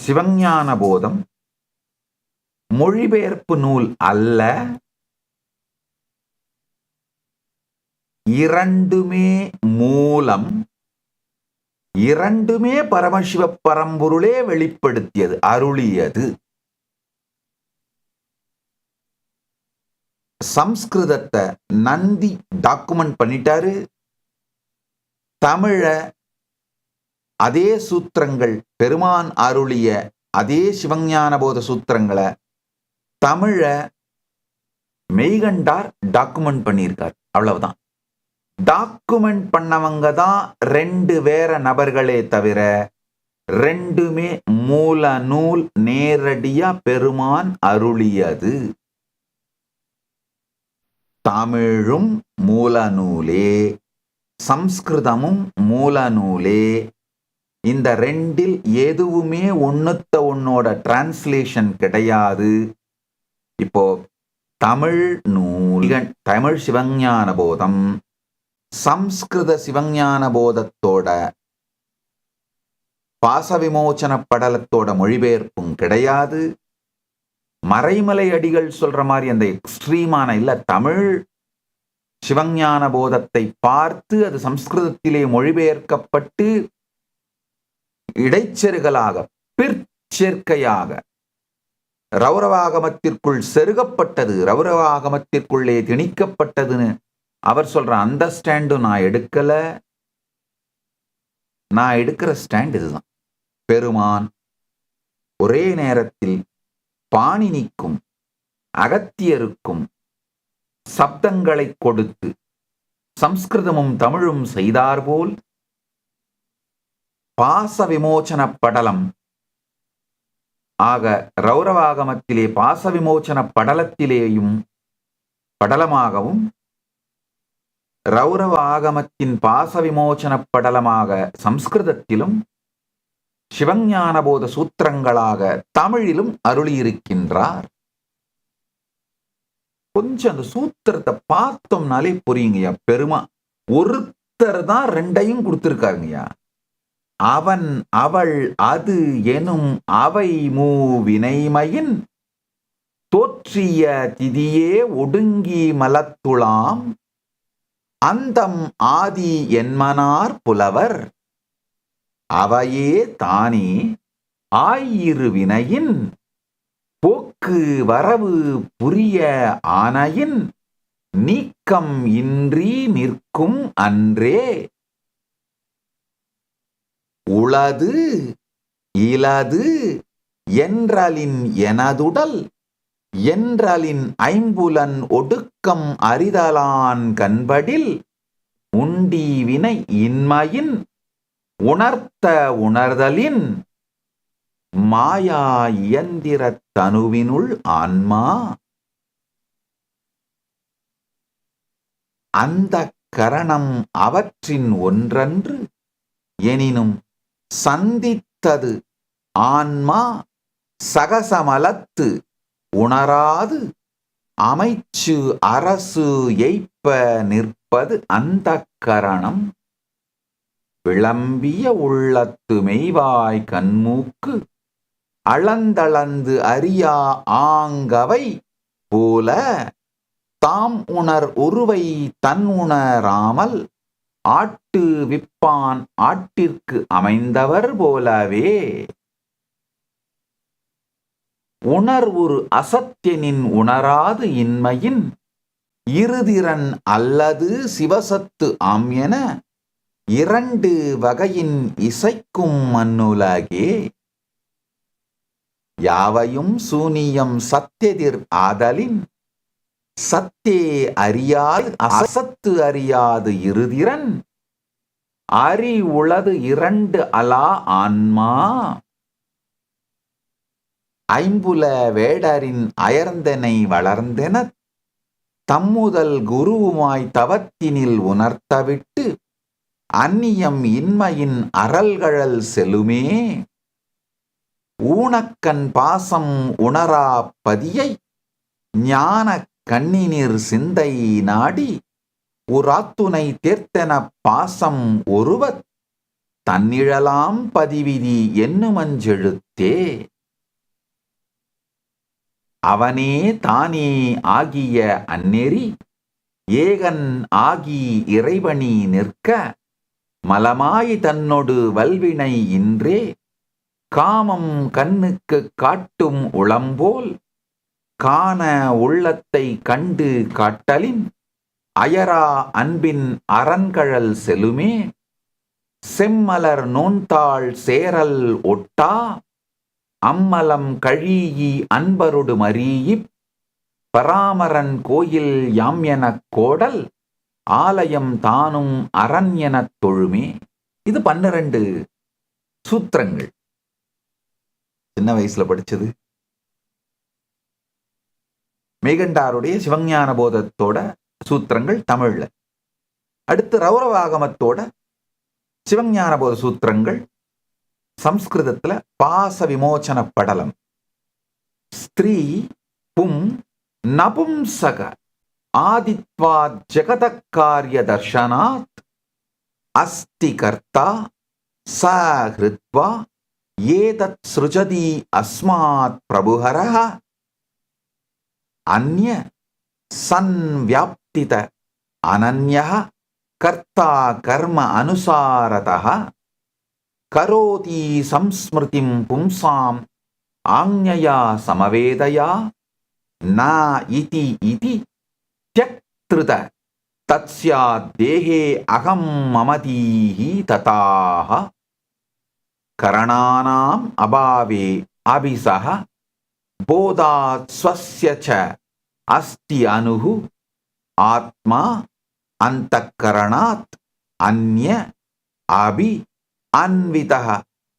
சிவஞான போதம் மொழிபெயர்ப்பு நூல் அல்ல. இரண்டுமே மூலம், இரண்டுமே பரமசிவ பரம்பொருளே வெளிப்படுத்தியது, அருளியது. சம்ஸ்கிருதத்தை நந்தி டாக்குமெண்ட் பண்ணிட்டாரு. தமிழ அதே சூத்திரங்கள், பெருமான் அருளிய அதே சிவஞான போத சூத்திரங்களை தமிழ மெய்கண்டார் டாக்குமெண்ட் பண்ணியிருக்கார். அவ்வளவுதான். டாக்குமெண்ட் பண்ணவங்க தான் 2 வேற நபர்களே தவிர 2மே மூல நூல் நேரடியா பெருமான் அருளியது. தமிழும் மூல நூலே, சம்ஸ்கிருதமும் மூல நூலே. இந்த 2ல் எதுவுமே ஒன்னுத்த ஒன்னோட டிரான்ஸ்லேஷன் கிடையாது. இப்போ தமிழ் நூல், தமிழ் சிவஞான போதம் சம்ஸ்கிருத சிவஞான போதத்தோட பாசவிமோச்சன படலத்தோட மொழிபெயர்ப்பும் கிடையாது. மறைமலை அடிகள் சொல்ற மாதிரி அந்த எக்ஸ்ட்ரீமான இல்ல, தமிழ் சிவஞான போதத்தை பார்த்து அது சம்ஸ்கிருதத்திலே மொழிபெயர்க்கப்பட்டு இடைச்செருகலாக பிற்சேர்க்கையாக ரௌரவாகமத்திற்குள் செருகப்பட்டது, ரௌரவாகமத்திற்குள்ளே திணிக்கப்பட்டதுன்னு அவர் சொல்ற அந்த ஸ்டாண்டு நான் எடுக்கல. நான் எடுக்கிற ஸ்டாண்ட் இதுதான். பெருமான் ஒரே நேரத்தில் பாணினிக்கும் அகத்தியருக்கும் சப்தங்களை கொடுத்து சம்ஸ்கிருதமும் தமிழும் செய்தார்போல் பாச விமோச்சன படலம் ஆக ரௌரவாகமத்திலே பாச விமோச்சன படலத்திலேயும் படலமாகவும் ரௌரவ ஆகமத்தின் பாச விமோச்சன படலமாக சம்ஸ்கிருதத்திலும் சிவஞான போத சூத்திரங்களாக தமிழிலும் அருளியிருக்கின்றார். கொஞ்சம் அந்த சூத்திரத்தை பார்த்தோம்னாலே புரியுங்கய்யா. பெருமா ஒருத்தர் தான் 2ஐயும் கொடுத்திருக்காருங்கய்யா. அவன் அவள் அது எனும் அவை மூவினைமையின் தோற்றிய திதியே ஒடுங்கி மலத்துளாம் அந்தம் ஆதி என்மனார் புலவர் அவையே தானே ஆயிரு வினையின் போக்கு வரவு புரிய ஆனையின் நீக்கம் இன்றி நிற்கும் அன்றே. உளது இலது என்றலின் எனதுடல் என்றலின் ஐம்புலன் ஒடுக்கம் அறிதலான் கண்படில் உண்டி வினை இன்மையின் உணர்த்த உணர்தலின் மாயா இயந்திர தனுவினுள் ஆன்மா. அந்த கரணம் அவற்றின் ஒன்றன்று எனினும் சந்தித்தது ஆன்மா சகசமலத்து உணராது அமைச்சு அரசு எய்ப்ப நிற்பது அந்த கரணம். விளம்பிய உள்ளத்து மெய்வாய் கண்மூக்கு அளந்தளந்து அறியா ஆங்கவை போல தாம் உணர் உருவை தன் உணராமல் ஆட்டு விப்பான் ஆட்டிற்கு அமைந்தவர் போலவே. உணர்வுறு அசத்தியனின் உணராது இன்மையின் இருதிறன் அல்லது சிவசத்து ஆம் என 2 வகையின் இசைக்கும் மண்ணுலகே. யாவையும் சூனியம் சத்தியதிர் ஆதலின் சத்தே அறியாது அசத்து அறியாது இருதிறன் அறி உளது 2 அலா ஆன்மா. ஐம்புல வேடரின் அயர்ந்தனை வளர்ந்தென தம்முதல் குருவுமாய் தவத்தினில் உணர்த்தவிட்டு அந்நியம் இன்மையின் அரல்கழல் செலுமே. ஊனக்கண் பாசம் உணரா பதியை ஞான கண்ணினிர் சிந்தை நாடி உராத்துணை தேர்த்தென பாசம் ஒருவத் தன்னிழலாம் பதிவிதி என்னுமஞ்செழுத்தே. அவனே தானே ஆகிய அந்நெறி ஏகன் ஆகி இறைவனி நிற்க மலமாய் தன்னொடு வல்வினை இன்றே காமம் கண்ணுக்கு காட்டும் உளம்போல் காண உள்ளத்தை கண்டு காட்டலின் அயரா அன்பின் அரண்கழல் செலுமே செம்மலர் நோன்தாள் சேரல் ஒட்டா அம்மலம் கழீயி அன்பரொடு மரீயிப் பராமரன் கோயில் யாம் எனக் கோடல் ஆலயம் தானும் அரண் எனத் தொழுமே. இது 12 சூத்திரங்கள். சின்ன வயசுல படிச்சது. மெய்கண்டாருடைய சிவஞான போதத்தோட சூத்திரங்கள் தமிழ்ல. அடுத்து ரௌரவாகமத்தோட சிவஞான போத சூத்திரங்கள் சம்ஸ்கிருதத்துல பாச விமோச்சன படலம். ஸ்திரீ பும் நபும்சக ஆதித்வா ஜெகதக்காரிய தர்ஷனாத் அஸ்தி கர்த்தா ச ஹிருத்வா ஏதத் ஸ்ருஜதி அஸ்மாத் பிரபுஹரஹ அன்ய சன்வியாப்தித அனன்யஹ கர்த்தா கர்ம அனுசாரதஹ கரோதி சம்ஸ்மிருதிம் பும்சாம் ஆஞ்ஞயா சமவேதயா ந இதி இதி த்யக்த்ருத தத்ஸ்யாத் தேஹே அகம் மமதீஹி ததாஹ கரணானாம் அபாவே அபிசஹ போதாத் ஸ்வஸ்ய ச அஸ்தி அனுஹு ஆத்மா அந்தக்கரணாத் அன்ய அபி அன்விதஹ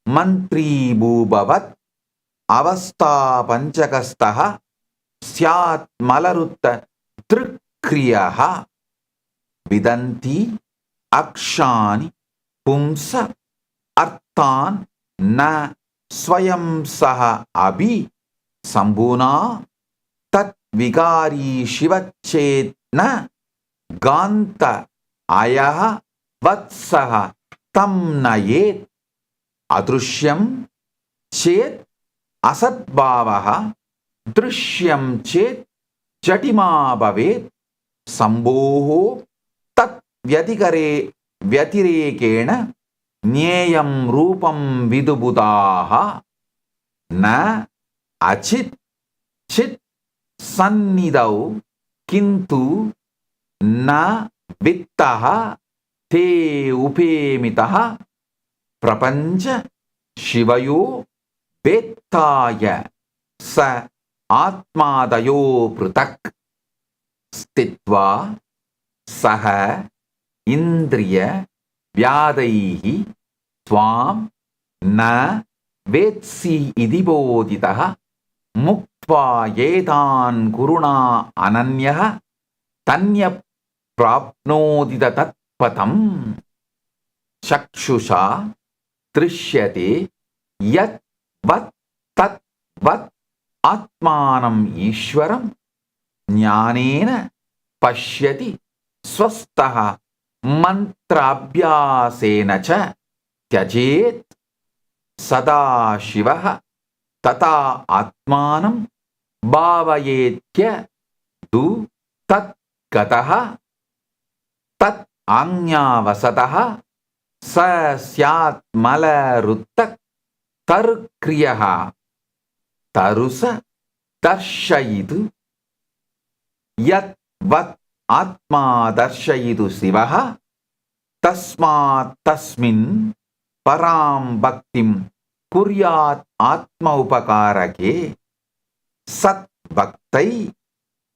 மந்த்ரீ பூபவத் அவஸ்தா பஞ்சகஸ்தஹ ஸ்யாத் மலருத்த திருக்ரியஹ விதந்தி அக்ஷானி பும்ச அர்த்தான் ந ஸ்வயம் சஹ அபி சம்பூனா தத் விகாரி சிவச்சேத் ந காந்த அயஹ வத்சஹ தம் நயேத் அதிருஷ்யம் சேத் அசத்பாவஹ திருஷ்யம் சேத் ஜடிமா பவேத் சம்போஹோ தத் வியதிகரே வியதிரேகேண ஞேயம் ரூபம் விதுபுதாஹ ந அச்சித் சித் சந்நிதௌ கிந்து ந வித்தஹ தே உபேமிதஹ பிரபஞ்ச சிவயோ வேத்தாய ச ஆத்மாதயோ பிருதக் ஸ்தித்வா சஹ இந்திரிய வியாதைஹி த்வாம் ந வேத்சி இதி போதிதஹ முக்த்வா ஏதான் குருணா அனன்யஹ தன்ய பிராப்னோதி தத்பதம் சக்ஷுஷா திருஷ்யதே யத் வத் தத் வத் ஆத்மானம் ஈஸ்வரம் ஞானேன பஷ்யதி ஸ்வஸ்தஹ மந்த்ராபியாசேன ச த்யஜேத் சதா சிவஹ ததா ஆத்மானம் பாவயேத்ய து தத் கதஹ தத் ஆஞ்ஞாவசதஹ ச ஸ்யாத் மலருத்தக் தருக்ரியஹ தருச தர்ஷயிது யத் வத் ஆத்மா தர்ஷயிது சிவஹ தஸ்மாத் தஸ்மின் பராம் பக்திம் குர்யாத் ஆத்ம உபகாரகே சத் பக்தை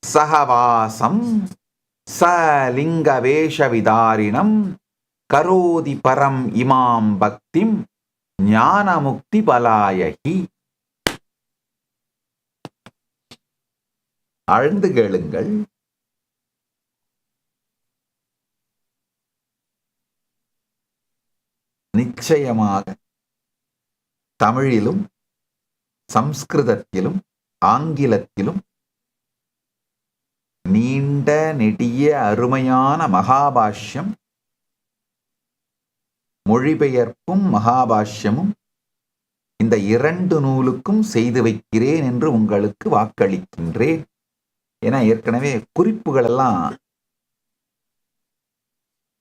சஹவாசம் சலிங்க வேஷவிதாரிணம் கரோதி பரம் இமாம் பக்திம் ஞானமுக்தி பலாயகி. ஆழ்ந்து கேளுங்கள். நிச்சயமாக தமிழிலும் சம்ஸ்கிருதத்திலும் ஆங்கிலத்திலும் நீண்ட நெடிய அருமையான மகாபாஷ்யம், மொழிபெயர்ப்பும் மகாபாஷ்யமும் இந்த 2 நூலுக்கும் செய்து வைக்கிறேன் என்று உங்களுக்கு வாக்களிக்கின்றேன். ஏன்னா ஏற்கனவே குறிப்புகள் எல்லாம்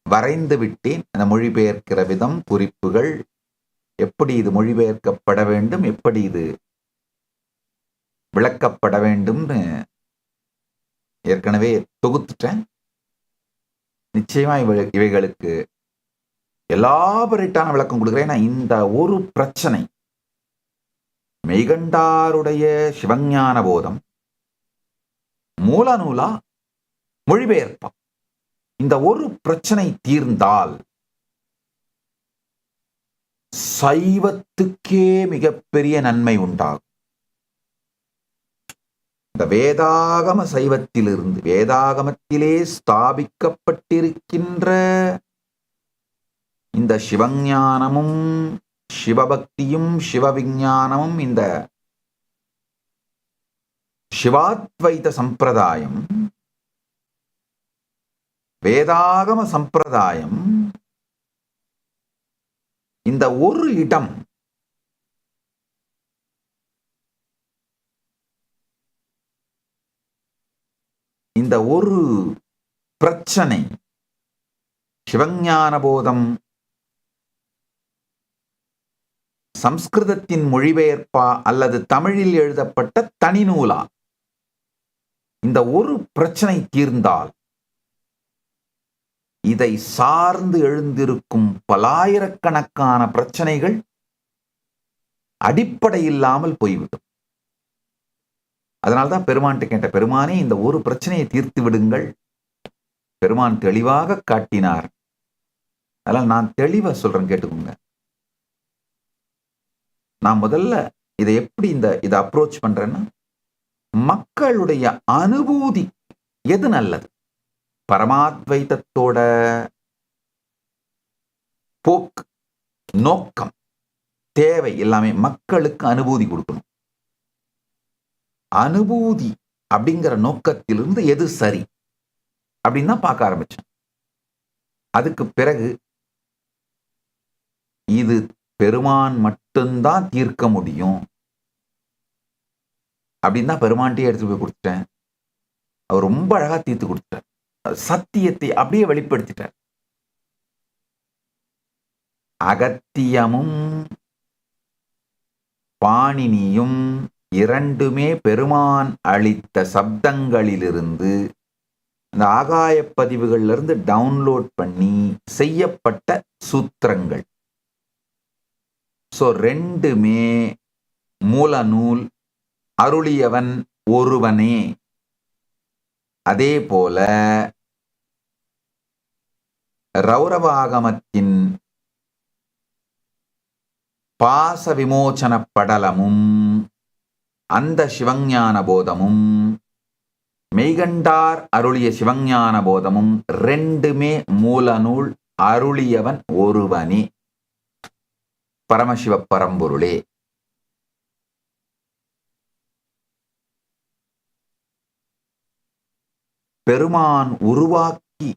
வரைந்து விட்டேன். அந்த மொழிபெயர்க்கிற விதம், குறிப்புகள், எப்படி இது மொழிபெயர்க்கப்பட வேண்டும், எப்படி இது விளக்கப்பட வேண்டும்னு ஏற்கனவே தொகுத்துட்டேன். நிச்சயமா இவைகளுக்கு எலாபரேட்டான விளக்கம் கொடுக்குறேன். இந்த ஒரு பிரச்சனை, மெய்கண்டாருடைய சிவஞான போதம் மூல நூலா மொழிபெயர்ப்பா, இந்த ஒரு பிரச்சனை தீர்ந்தால் சைவத்துக்கே மிகப்பெரிய நன்மை உண்டாகும். இந்த வேதாகம சைவத்திலிருந்து, வேதாகமத்திலே ஸ்தாபிக்கப்பட்டிருக்கின்ற இந்த சிவஞானமும் சிவபக்தியும் சிவவிஞ்ஞானமும், இந்த சிவாத்வைத சம்பிரதாயம், வேதாகம சம்பிரதாயம், இந்த ஒரு இடம் இந்த ஒரு பிரச்சனை, சிவஞான போதம் சம்ஸ்கிருதத்தின் மொழிபெயர்ப்பா அல்லது தமிழில் எழுதப்பட்ட தனி நூலா, இந்த ஒரு பிரச்சனை தீர்ந்தால் இதை சார்ந்து எழுந்திருக்கும் பலாயிரக்கணக்கான பிரச்சனைகள் அடிப்படை இல்லாமல் போய்விடும். அதனால்தான் பெருமான்கிட்ட கேட்ட, பெருமானே இந்த ஒரு பிரச்சனையை தீர்த்து விடுங்கள். பெருமான் தெளிவாக காட்டினார். அதனால் நான் தெளிவா சொல்றேன், கேட்டுக்கோங்க. நான் முதல்ல இதை எப்படி இதை அப்ரோச் பண்றேன்னா, மக்களுடைய அனுபூதி எது நல்லது, பரமாத்வைத்தத்தோட போக்கு, நோக்கம், தேவை எல்லாமே மக்களுக்கு அனுபூதி கொடுக்கணும். அனுபூதி அப்படிங்கிற நோக்கத்திலிருந்து எது சரி அப்படின்னு தான் பார்க்க ஆரம்பிச்சேன். அதுக்கு பிறகு இது பெருமான் மட்டும்தான் தீர்க்க முடியும் அப்படின்னு தான் பெருமான்கிட்டே எடுத்து போய் கொடுத்துட்டேன். அவர் ரொம்ப அழகா தீர்த்து கொடுத்துட்டார். சத்தியத்தை அப்படியே வெளிப்படுத்திட்டார். அகத்தியமும் பாணினியும் இரண்டுமே பெருமான் அளித்த சப்தங்களிலிருந்து, அந்த ஆகாய பதிவுகள்ல இருந்து டவுன்லோட் பண்ணி செய்யப்பட்ட சூத்திரங்கள். ரெண்டுமே மூல நூல், அருளியவன் ஒருவனே. அதே போல ரௌரவாகமத்தின் பாச விமோச்சன படலமும் அந்த சிவஞான போதமும், மெய்கண்டார் அருளிய சிவஞான போதமும் ரெண்டுமே மூல நூல், அருளியவன் ஒருவனே, பரமசிவ பரம்பொருளே. பெருமான் உருவாக்கி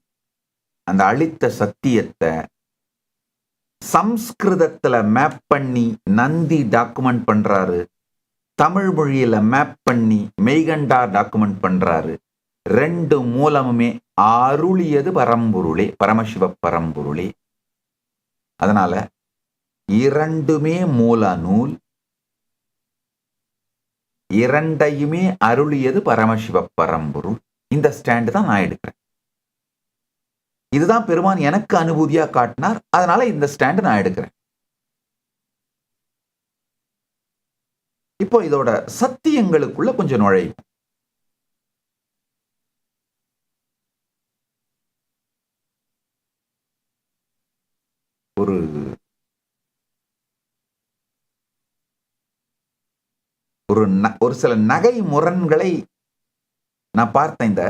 அந்த அளித்த சத்தியத்தை சம்ஸ்கிருதத்துல மேப் பண்ணி நந்தி டாக்குமெண்ட் பண்றாரு, தமிழ் மொழியில மேப் பண்ணி மெய்கண்டார் டாக்குமெண்ட் பண்றாரு. ரெண்டு மூலமுமே அருளியது பரம்பொருளே, பரமசிவ பரம்பொருளே. அதனால இரண்டுமே மூல நூல், இரண்டையுமே அருளியது பரமசிவ பரம்பொருள். இந்த ஸ்டாண்டு தான் நான் எடுக்கிறேன். இதுதான் பெருமான் எனக்கு அனுபூதியா காட்டினார். அதனால இந்த ஸ்டாண்டு நான் எடுக்கிறேன். இப்போ இதோட சத்தியங்களுக்குள்ள கொஞ்சம் நுழையும். ஒரு சில நகை முரண்களை நான் பார்த்தேன். இந்த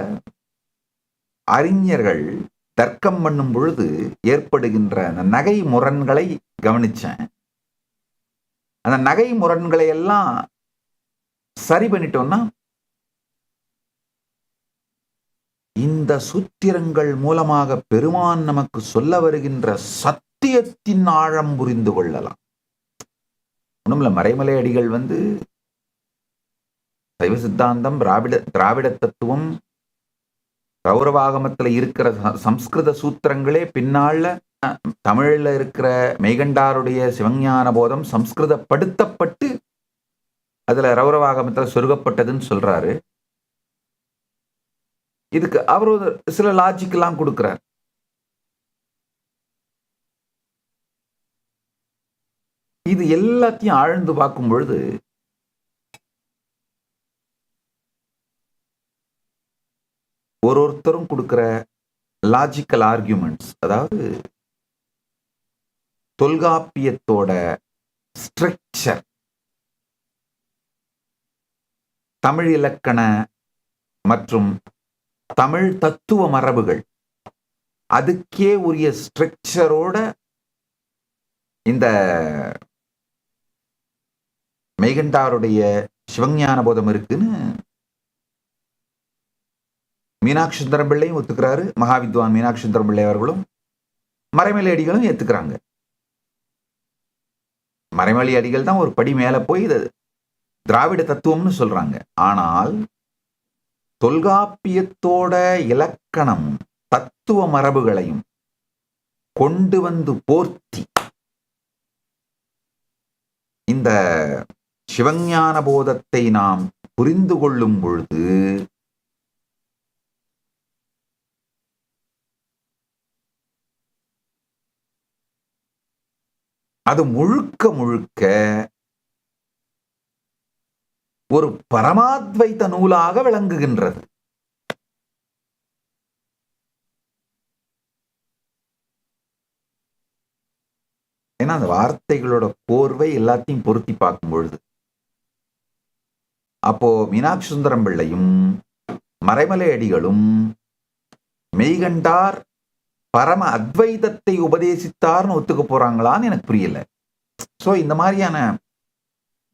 அறிஞர்கள் தர்க்கம் பண்ணும் பொழுது ஏற்படுகின்ற அந்த நகை முரண்களை கவனிச்சேன். அந்த நகை முரண்களை எல்லாம் சரி பண்ணிட்டோம்னா இந்த சூத்திரங்கள் மூலமாக பெருமான் நமக்கு சொல்ல வருகின்ற சத்தியத்தின் ஆழம் புரிந்து கொள்ளலாம். ஒண்ணுமில்ல, மறைமலை அடிகள் சைவ சித்தாந்தம், திராவிட தத்துவம், கௌரவாகமத்தில் இருக்கிற சம்ஸ்கிருத சூத்திரங்களே பின்னால தமிழில் இருக்கிற மெய்கண்டாருடைய சிவஞான போதம் சம்ஸ்கிருதப்படுத்தப்பட்டு அதுல ரௌரவாகமத்தில் சொருகப்பட்டதுன்னு சொல்றாரு. இதுக்கு அவர் ஒரு சில லாஜிக் எல்லாம் கொடுக்கிறார். இது எல்லாத்தையும் ஆழ்ந்து பார்க்கும் பொழுது ஒருத்தரும் கொடுக்கிற லாஜிக்கல் ஆர்கியூமெண்ட்ஸ், அதாவது தொல்காப்பியத்தோட ஸ்ட்ரக்சர், தமிழ் இலக்கண மற்றும் தமிழ் தத்துவ மரபுகள், அதுக்கே உரிய ஸ்ட்ரக்சரோட இந்த மெய்கண்டாருடைய சிவஞான போதம் இருக்குன்னு மீனாட்சி சுந்தரம் பிள்ளையும் ஒத்துக்கிறாரு. மகாவித்வான் மீனாட்சி சுந்தரம் பிள்ளை அவர்களும் மறைமலை அடிகளும் ஏத்துக்கிறாங்க. மறைமலை அடிகள் தான் ஒரு படி மேல போய் இது திராவிட தத்துவம்னு சொல்றாங்க. ஆனால் தொல்காப்பியத்தோட இலக்கணம் தத்துவ மரபுகளையும் கொண்டு வந்து போர்த்தி இந்த சிவஞான போதத்தை நாம் புரிந்து கொள்ளும் பொழுது அது முழுக்க முழுக்க ஒரு பரமாத்வைத நூலாக விளங்குகின்றது. ஏன்னா அந்த வார்த்தைகளோட கோர்வை எல்லாத்தையும் பொருத்தி பார்க்கும் பொழுது அப்போ மீனாட்சி சுந்தரம் பிள்ளையும் மறைமலை அடிகளும் மெய்கண்டார் பரம அத்வைதத்தை உபதேசித்தார்னு ஒத்துக்க போறாங்களான்னு எனக்கு புரியல. சோ இந்த மாதிரியான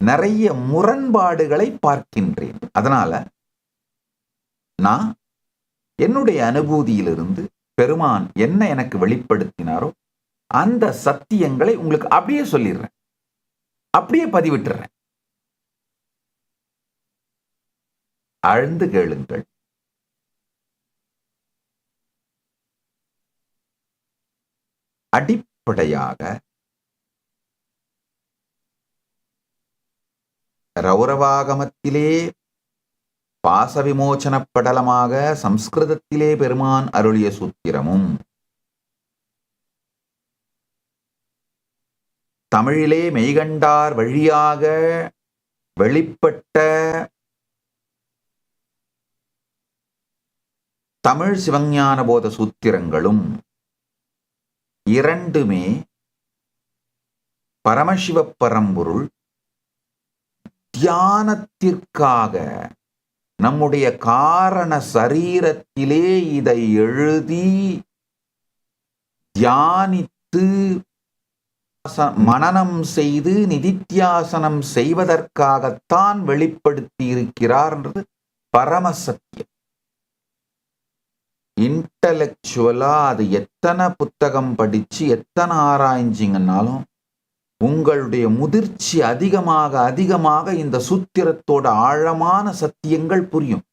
நிறைய முரண்பாடுகளை பார்க்கின்றேன். அதனால நான் என்னுடைய அனுபூதியிலிருந்து பெருமான் என்ன எனக்கு வெளிப்படுத்தினாரோ அந்த சத்தியங்களை உங்களுக்கு அப்படியே சொல்லிடுறேன், அப்படியே பதிவிட்டுறேன். ஆழ்ந்து கேளுங்கள். அடிப்படையாக ரௌரவாகமத்திலே பாச விமோசன படலமாக சம்ஸ்கிருதத்திலே பெருமான் அருளிய சூத்திரமும் தமிழிலே மெய்கண்டார் வழியாக வெளிப்பட்ட தமிழ் சிவஞான போத சூத்திரங்களும் இரண்டுமே பரமசிவ பரம்பொருள் தியானத்திற்காக நம்முடைய காரண சரீரத்திலே இதை எழுதி தியானித்து மனனம் செய்து நிதித்தியாசனம் செய்வதற்காகத்தான் வெளிப்படுத்தி இருக்கிறார் என்றது பரம சத்தியம். இன்டலெக்சுவலா அது எத்தனை புத்தகம் படிச்சு எத்தனை ஆராய்ஞ்சிங்கன்னாலும் உங்களுடைய முதிர்ச்சி அதிகமாக அதிகமாக இந்த சூத்திரத்தோட ஆழமான சத்தியங்கள் புரியும்.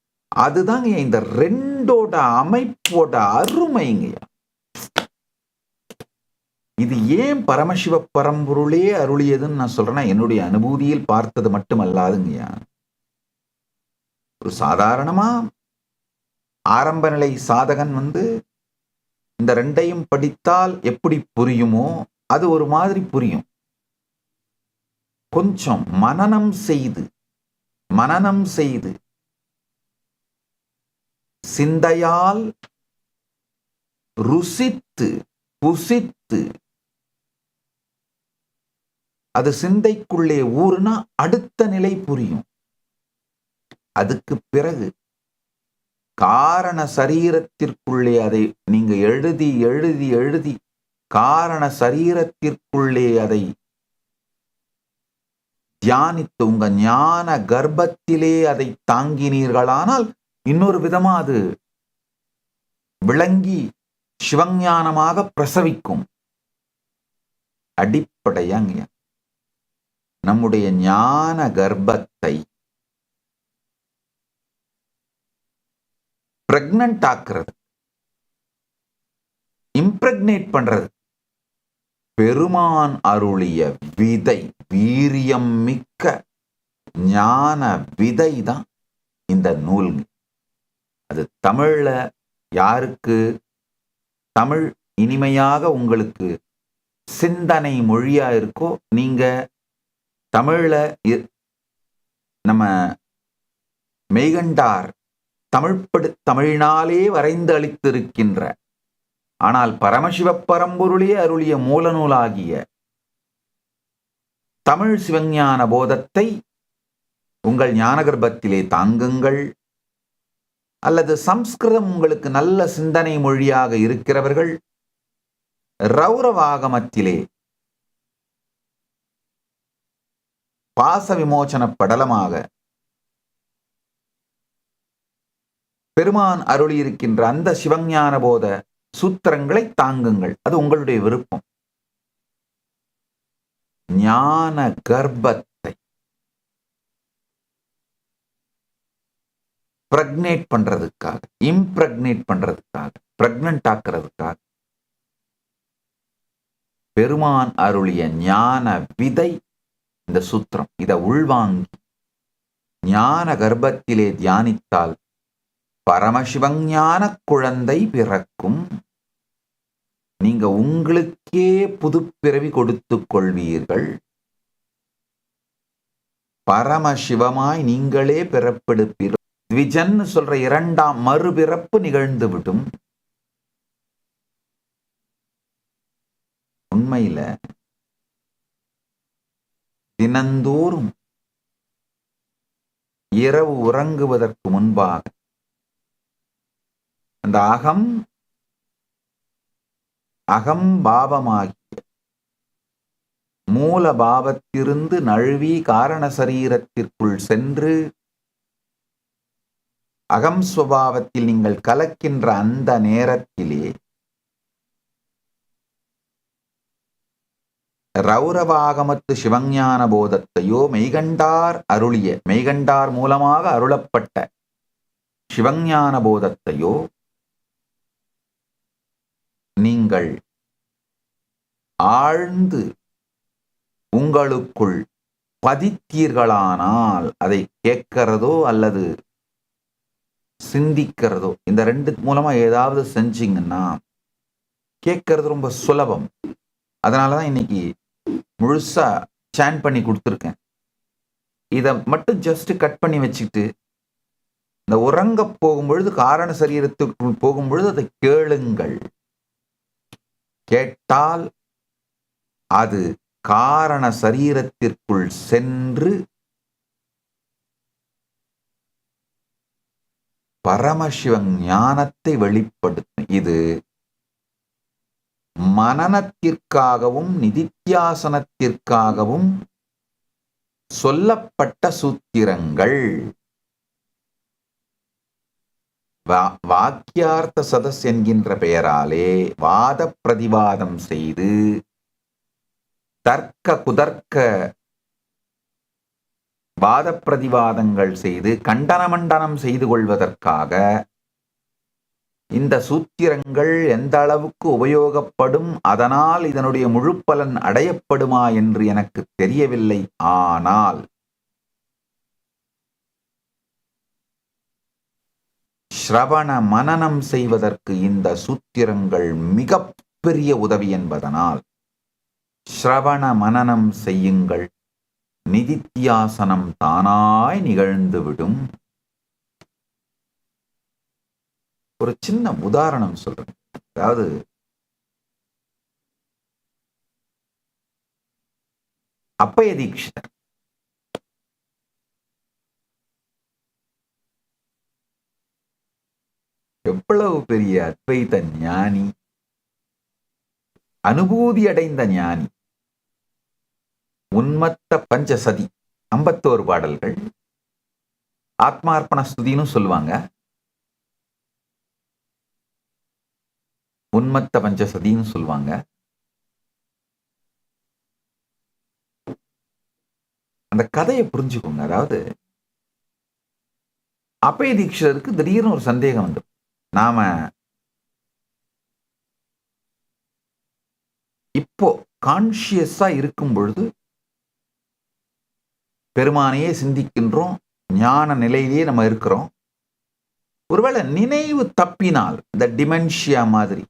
அதுதாங்க இந்த ரெண்டோட அமைப்போட அருமைங்கய்யா. இது ஏன் பரமசிவ பரம்பொருளே அருளியதுன்னு நான் சொல்றேன்னா, என்னுடைய அனுபூதியில் பார்த்தது மட்டுமல்லாதுங்கய்யா. ஒரு சாதாரணமா ஆரம்ப நிலை சாதகன் இந்த ரெண்டையும் படித்தால் எப்படி புரியுமோ அது ஒரு மாதிரி புரியும். கொஞ்சம் மனனம் செய்து சிந்தையால் ருசித்து புசித்து அது சிந்தைக்குள்ளே ஊறுனா அடுத்த நிலை புரியும். அதுக்கு பிறகு காரண சரீரத்திற்குள்ளே அதை நீங்க எழுதி எழுதி எழுதி காரண சரீரத்திற்குள்ளே அதை தியானித்து உங்க ஞான கர்ப்பத்திலே அதை தாங்கினீர்களானால் இன்னொரு விதமா அது விளங்கி சிவஞானமாக பிரசவிக்கும். அடிப்படையாங்க நம்முடைய ஞான கர்ப்பத்தை பிரெக்னன்ட் ஆக்குறது, இம்ப்ரெக்னேட் பண்றது பெருமான் அருளிய விதை, வீரியம் மிக்க ஞான விதை தான் இந்த நூல். அது தமிழ்ல யாருக்கு தமிழ் இனிமையாக உங்களுக்கு சிந்தனை மொழியா இருக்கோ, நீங்க தமிழ்ல நம்ம மெய்கண்டார் தமிழினாலே வரைந்து அளித்திருக்கின்ற, ஆனால் பரமசிவ பரம்பொருளே அருளிய மூல நூலாகிய தமிழ் சிவஞான போதத்தை உங்கள் ஞான கர்ப்பத்திலே தாங்குங்கள். அல்லது சம்ஸ்கிருதம் உங்களுக்கு நல்ல சிந்தனை மொழியாக இருக்கிறவர்கள் ரௌரவாகமத்திலே பாச விமோசன படலமாக பெருமான் அருளியிருக்கின்ற அந்த சிவஞான போத சூத்திரங்களை தாங்குங்கள். அது உங்களுடைய விருப்பம். ஞான கர்ப்பத்தை பிரக்னேட் பண்றதுக்காக, இம்பிரக்னேட் பண்றதுக்காக, பிரெக்னன்ட் ஆக்குறதுக்காக பெருமான் அருளிய ஞான விதை இந்த சூத்திரம். இதை உள்வாங்கி ஞான கர்ப்பத்திலே தியானித்தால் பரமசிவஞான குழந்தை பிறக்கும். நீங்க உங்களுக்கே புதுப்பிறவி கொடுத்துக் கொள்வீர்கள். பரமசிவமாய் நீங்களே பிறப்பெடுப்பீர்கள். த்விஜன் சொல்ற இரண்டாம் மறுபிறப்பு நிகழ்ந்து விடும். உண்மையில தினந்தோறும் இரவு உறங்குவதற்கு முன்பாக அந்த அகம்பாவமாகிய மூல பாவத்திலிருந்து நழுவி காரண சரீரத்திற்குள் சென்று அகம் சுபாவத்தில் நீங்கள் கலக்கின்ற அந்த நேரத்திலே ரௌரவாகமத்து சிவஞான போதத்தையோ மெய்கண்டார் மூலமாக அருளப்பட்ட சிவஞான போதத்தையோ நீங்கள் ஆழ்ந்து உங்களுக்குள் பதித்தீர்களானால், அதை கேட்கிறதோ அல்லது சிந்திக்கிறதோ, இந்த ரெண்டு மூலமா ஏதாவது செஞ்சீங்கன்னா கேட்கறது ரொம்ப சுலபம். அதனாலதான் இன்னைக்கு முழுசா சேன் பண்ணி கொடுத்துருக்கேன். இதை மட்டும் ஜஸ்ட் கட் பண்ணி வச்சுக்கிட்டு இந்த உறங்க போகும்பொழுது, காரண சரீரத்திற்குள் போகும்பொழுது அதை கேளுங்கள். கேட்டால் அது காரண சரீரத்திற்குள் சென்று பரமசிவ ஞானத்தை வெளிப்படுத்தும். இது மனனத்திற்காகவும் நிதித்தியாசனத்திற்காகவும் சொல்லப்பட்ட சூத்திரங்கள். வாக்கியார்த்த சதஸ் என்கின்ற பெயராலே வாத பிரதிவாதம் செய்து தர்க்க குதர்க்க வாத பிரதிவாதங்கள் செய்து கண்டன மண்டனம் செய்து கொள்வதற்காக இந்த சூத்திரங்கள் எந்த அளவுக்கு உபயோகப்படும், அதனால் இதனுடைய முழு பலன் அடையப்படுமா என்று எனக்கு தெரியவில்லை. ஆனால் ஸ்ரவண மனனம் செய்வதற்கு இந்த சூத்திரங்கள் மிக பெரிய உதவி என்பதனால் ஸ்ரவண மனனம் செய்யுங்கள். நிதித்தியாசனம் தானாய் நிகழ்ந்துவிடும். ஒரு சின்ன உதாரணம் சொல்றேன். அதாவது அப்பய தீட்சிதர் எவ்வளவு பெரிய அத்வைத ஞானி, அனுபூதி அடைந்த ஞானி. உன்மத்த பஞ்சசதி 51 பாடல்கள், ஆத்மார்ப்பண ஸ்துதின்னு சொல்லுவாங்க. உன்மத்த பஞ்சசதின்னு சொல்லுவாங்க. அந்த கதையை புரிஞ்சுக்கோங்க. அதாவது அப்பய தீட்சிதருக்கு திடீர்னு ஒரு சந்தேகம் வந்து, நாம இப்போ கான்சியஸா இருக்கும் பொழுது பெருமானையே சிந்திக்கின்றோம், ஞான நிலையிலேயே நம்ம இருக்கிறோம். ஒருவேளை நினைவு தப்பினால், இந்த டிமென்ஷியா மாதிரி,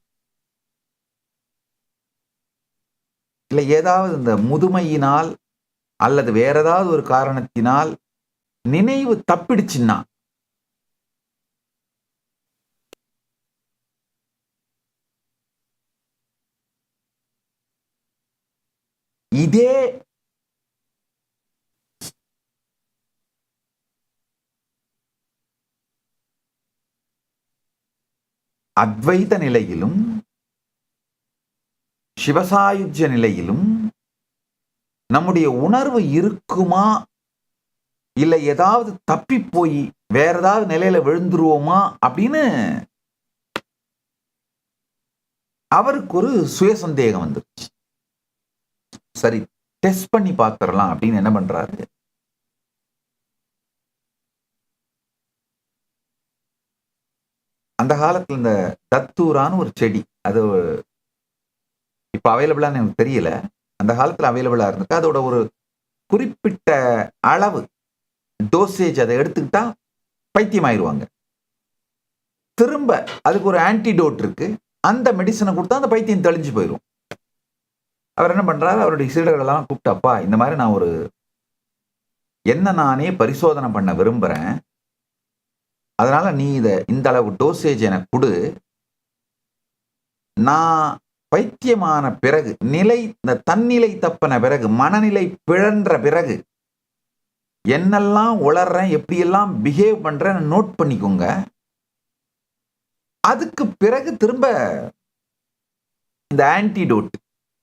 இல்லை ஏதாவது இந்த முதுமையினால் அல்லது வேற ஏதாவது ஒரு காரணத்தினால் நினைவு தப்பிடுச்சுன்னா, இதே அத்வைத நிலையிலும் சிவசாயுஜ நிலையிலும் நம்முடைய உணர்வு இருக்குமா, இல்லை ஏதாவது தப்பி போய் வேற ஏதாவது நிலையில விழுந்துருவோமா அப்படின்னு அவருக்கு ஒரு சுய சந்தேகம் வந்துருச்சு. சரி, டெஸ்ட் பண்ணி பார்த்துடலாம் அப்படின்னு என்ன பண்றாரு, அந்த காலத்துல இந்த தத்தூரான்னு ஒரு செடி, அது இப்ப அவைலபிளான்னு எனக்கு தெரியல, அந்த காலத்துல அவைலபிளா இருந்துக்கு, அதோட ஒரு குறிப்பிட்ட அளவு டோசேஜ் அதை எடுத்துக்கிட்டா பைத்தியம் ஆயிடுவாங்க. திரும்ப அதுக்கு ஒரு ஆன்டிடோட் இருக்கு, அந்த மெடிசனை கொடுத்தா அந்த பைத்தியம் தெளிஞ்சு போயிடும். அவர் என்ன பண்றாரு, அவருடைய சீடர்களெல்லாம் கூப்பிட்டப்பா, இந்த மாதிரி நான் ஒரு என்ன நானே பரிசோதனை பண்ண விரும்புறேன், அதனால நீ இந்த அளவு டோசேஜ் எனக்கு கொடு, நான் பைத்தியமான பிறகு, இந்த தன்னிலை தப்பின பிறகு, மனநிலை பிழன்ற பிறகு என்னெல்லாம் உளறேன், எப்படியெல்லாம் பிஹேவ் பண்றேன் நோட் பண்ணிக்கோங்க, அதுக்கு பிறகு திரும்ப இந்த ஆன்டிடோட்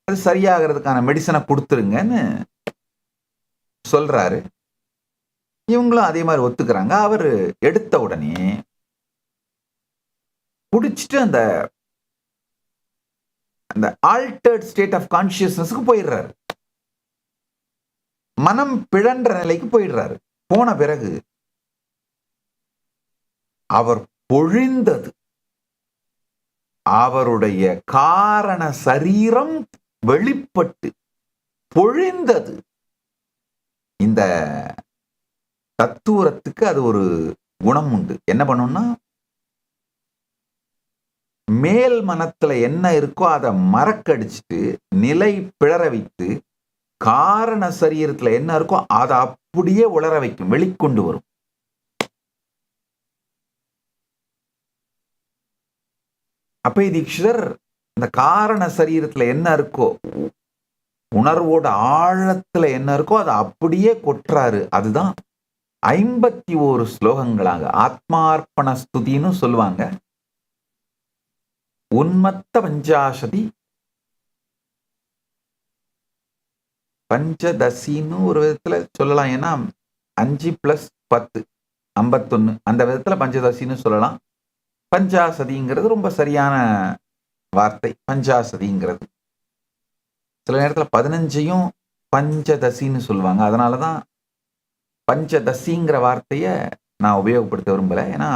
அது சரியாகிறதுக்கான மெடிசனை கொடுத்துருங்கன்னு சொல்றாரு. இவங்களும் அதே மாதிரி ஒத்துக்கிறாங்க. அவர் எடுத்த உடனே குடிச்சிட்டு அந்த ஆல்டர்ட் ஸ்டேட் ஆஃப் கான்சியஸ்னஸ்க்கு போயிடுறாரு, மனம் பிழன்ற நிலைக்கு போயிடுறாரு. போன பிறகு அவர் பொழிந்தது, அவருடைய காரண சரீரம் வெளிப்பட்டு பொழிந்தது. இந்த தத்துவத்துக்கு அது ஒரு குணம் உண்டு. என்ன பண்ணும்னா, மேல் மனத்துல என்ன இருக்கோ அதை மறக்கடிச்சிட்டு நிலை பிழற வைத்து, காரண சரீரத்துல என்ன இருக்கோ அதை அப்படியே உளர வைக்கும், வெளிக்கொண்டு வரும். அப்ப தீட்சிதர் இந்த காரண சரீரத்துல என்ன இருக்கோ, உணர்வோட ஆழத்துல என்ன இருக்கோ அதை அப்படியே கொட்டுறாரு. அதுதான் 51 ஸ்லோகங்களாக ஆத்மார்ப்பண ஸ்துதின்னு சொல்லுவாங்க. உன்மத்த பஞ்சாசதி பஞ்சதசின்னு ஒரு விதத்துல சொல்லலாம். ஏன்னா 5 + 10 51, அந்த விதத்துல பஞ்சதசின்னு சொல்லலாம். பஞ்சாசதிங்கிறது ரொம்ப சரியான வார்த்தை. பஞ்சாசதிங்கிறது சில நேரத்துல 15ஐயும் பஞ்சதசின்னு சொல்லுவாங்க. அதனாலதான் பஞ்சதசிங்கிற வார்த்தைய நான் உபயோகப்படுத்த விரும்பல. ஏன்னா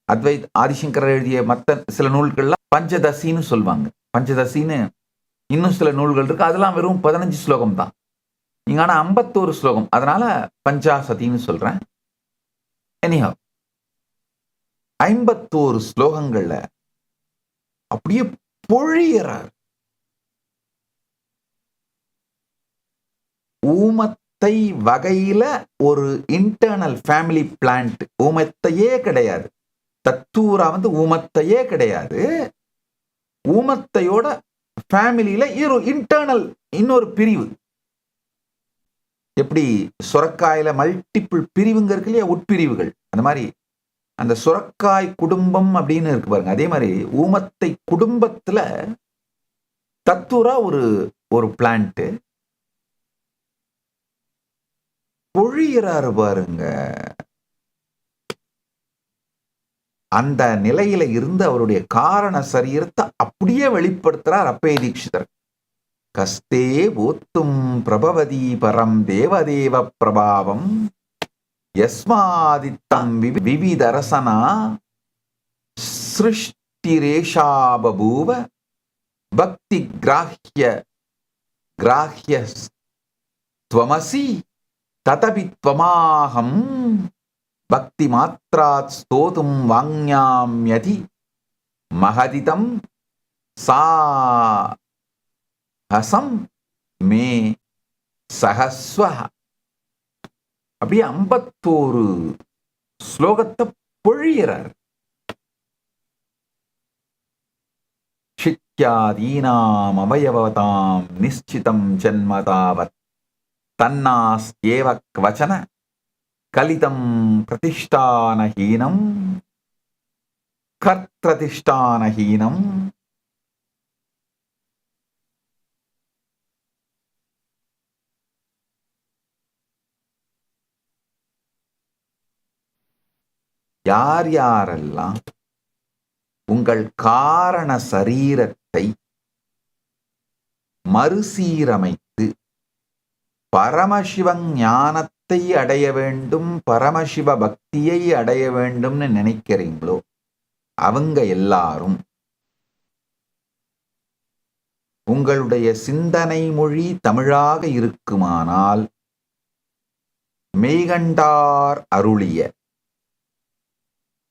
அத்வைத் ஆதிசங்கரர் எழுதிய மற்ற சில நூல்கள்லாம் பஞ்சதசின்னு சொல்லுவாங்க. பஞ்சதசின்னு இன்னும் சில நூல்கள் இருக்கு, அதெல்லாம் வெறும் 15 ஸ்லோகம் தான். இங்க ஆனா 51 ஸ்லோகம், அதனால பஞ்சாசதின்னு சொல்றேன். எனிஹவ் 51 ஸ்லோகங்கள்ல அப்படியே பொழியறார். ஊமத்தை வகையில ஒரு இன்டர்னல் ஃபேமிலி பிளான்ட், ஊமத்தையே கிடையாது. தத்தூரா ஊமத்தையே கிடையாது. ஊமத்தையோட ஃபேமிலியில இன்டர்னல் இன்னொரு பிரிவு. எப்படி சுரக்காயில மல்டிபிள் பிரிவுங்க இருக்கு இல்லையா, உட்பிரிவுகள், அந்த மாதிரி அந்த சுரக்காய் குடும்பம் அப்படின்னு இருக்கு பாருங்க. அதே மாதிரி ஊமத்தை குடும்பத்துல தத்தூரா ஒரு பிளான்ட் பொழியிறாரு பாருங்க. அந்த நிலையில இருந்து அவருடைய காரண சரீரத்தை அப்படியே வெளிப்படுத்துறார் அப்பே தீட்சிதர். கஸ்தே போத்தும் பிரபவதி பரம் தேவதேவ பிரபாவம் யஸ்மாதித்தம் விவிதரசனா சிருஷ்டிரேஷா பபூவ பக்தி கிராஹ்ய துவமசி ததபித்வமாகம் பக்தி மாத்ராத் ஸ்தோதும் வாங்யாம்யதி மகதிதம் சாஹசம் மே சஹஸ்வ. அப்படியே 51 ஸ்லோகத்தை பொழியிறார். ஷிக்யாதீனாம் அவயவதாம் நிச்சிதம் ஜன்மதாவத் தன்னாஸ்யேவ க்வச்சன கலிதம் பிரதிஷ்டானஹீனம் கர்த்ரதிஷ்டானஹீனம். யார் யாரெல்லாம் உங்கள் காரண சரீரத்தை மறுசீரமைத்து பரமசிவ ஞானத்தை அடைய வேண்டும், பரமசிவ பக்தியை அடைய வேண்டும்னு நினைக்கிறீங்களோ அவங்க எல்லாரும் உங்களுடைய சிந்தனை மொழி தமிழாக இருக்குமானால் மெய்கண்டார் அருளிய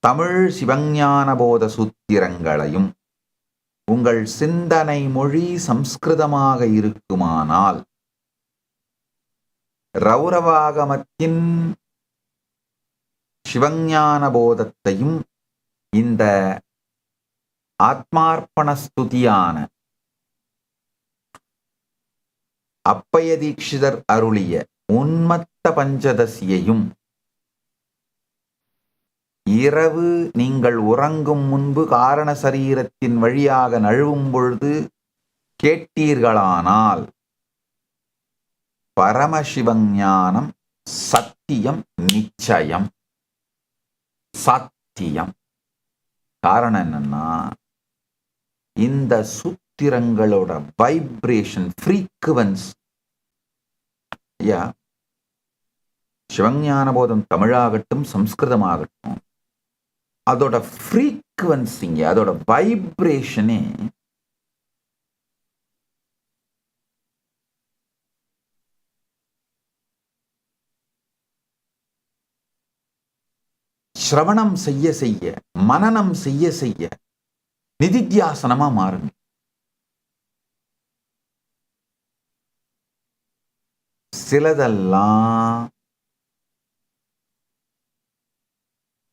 தமிழ் சிவஞான போத சூத்திரங்களையும், உங்கள் சிந்தனை மொழி சம்ஸ்கிருதமாக இருக்குமானால் ரௌரவாகமத்தின் சிவஞான போதத்தையும் இந்த ஆத்மார்ப்பண ஸ்துதியான அப்பய தீட்சிதர் அருளிய உன்மத்த பஞ்சதசியையும் இரவு நீங்கள் உறங்கும் முன்பு காரண சரீரத்தின் வழியாக நழுவும் பொழுது கேட்டீர்களானால் பரமசிவஞானம் சத்தியம், நிச்சயம், சத்தியம். காரணம் என்னன்னா, இந்த சூத்திரங்களோட வைப்ரேஷன் ஃப்ரீக்குவன்ஸ், சிவஞான போதம் தமிழாகட்டும் சம்ஸ்கிருதமாகட்டும், அதோட ஃப்ரீக்குவன்சிங்க, அதோட வைப்ரேஷனே சிரவணம் செய்ய செய்ய, மனனம் செய்ய செய்ய நிதித்தியாசனமா மாறுங்க. சிலதெல்லாம்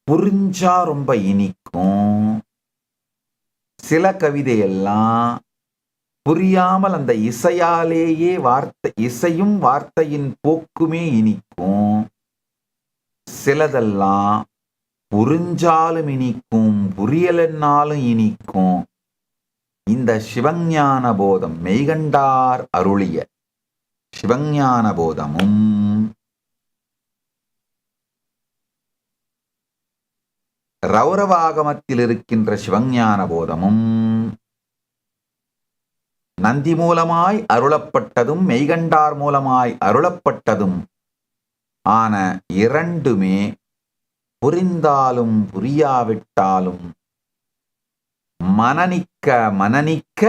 புரிஞ்சா ரொம்ப இனிக்கும், சில கவிதையெல்லாம் புரியாமல் அந்த இசையாலேயே இசையும் வார்த்தையின் போக்குமே இனிக்கும். சிலதெல்லாம் புரிஞ்சாலும் இனிக்கும், புரியலன்னாலும் இனிக்கும். இந்த சிவஞான போதம், மெய்கண்டார் அருளிய சிவஞான போதமும் ரௌரவாகமத்தில் இருக்கின்ற சிவஞான போதமும் நந்தி மூலமாய் அருளப்பட்டதும் மெய்கண்டார் மூலமாய் அருளப்பட்டதும் ஆன இரண்டுமே புரிந்தாலும் புரியாவிட்டாலும் மனனிக்க மனனிக்க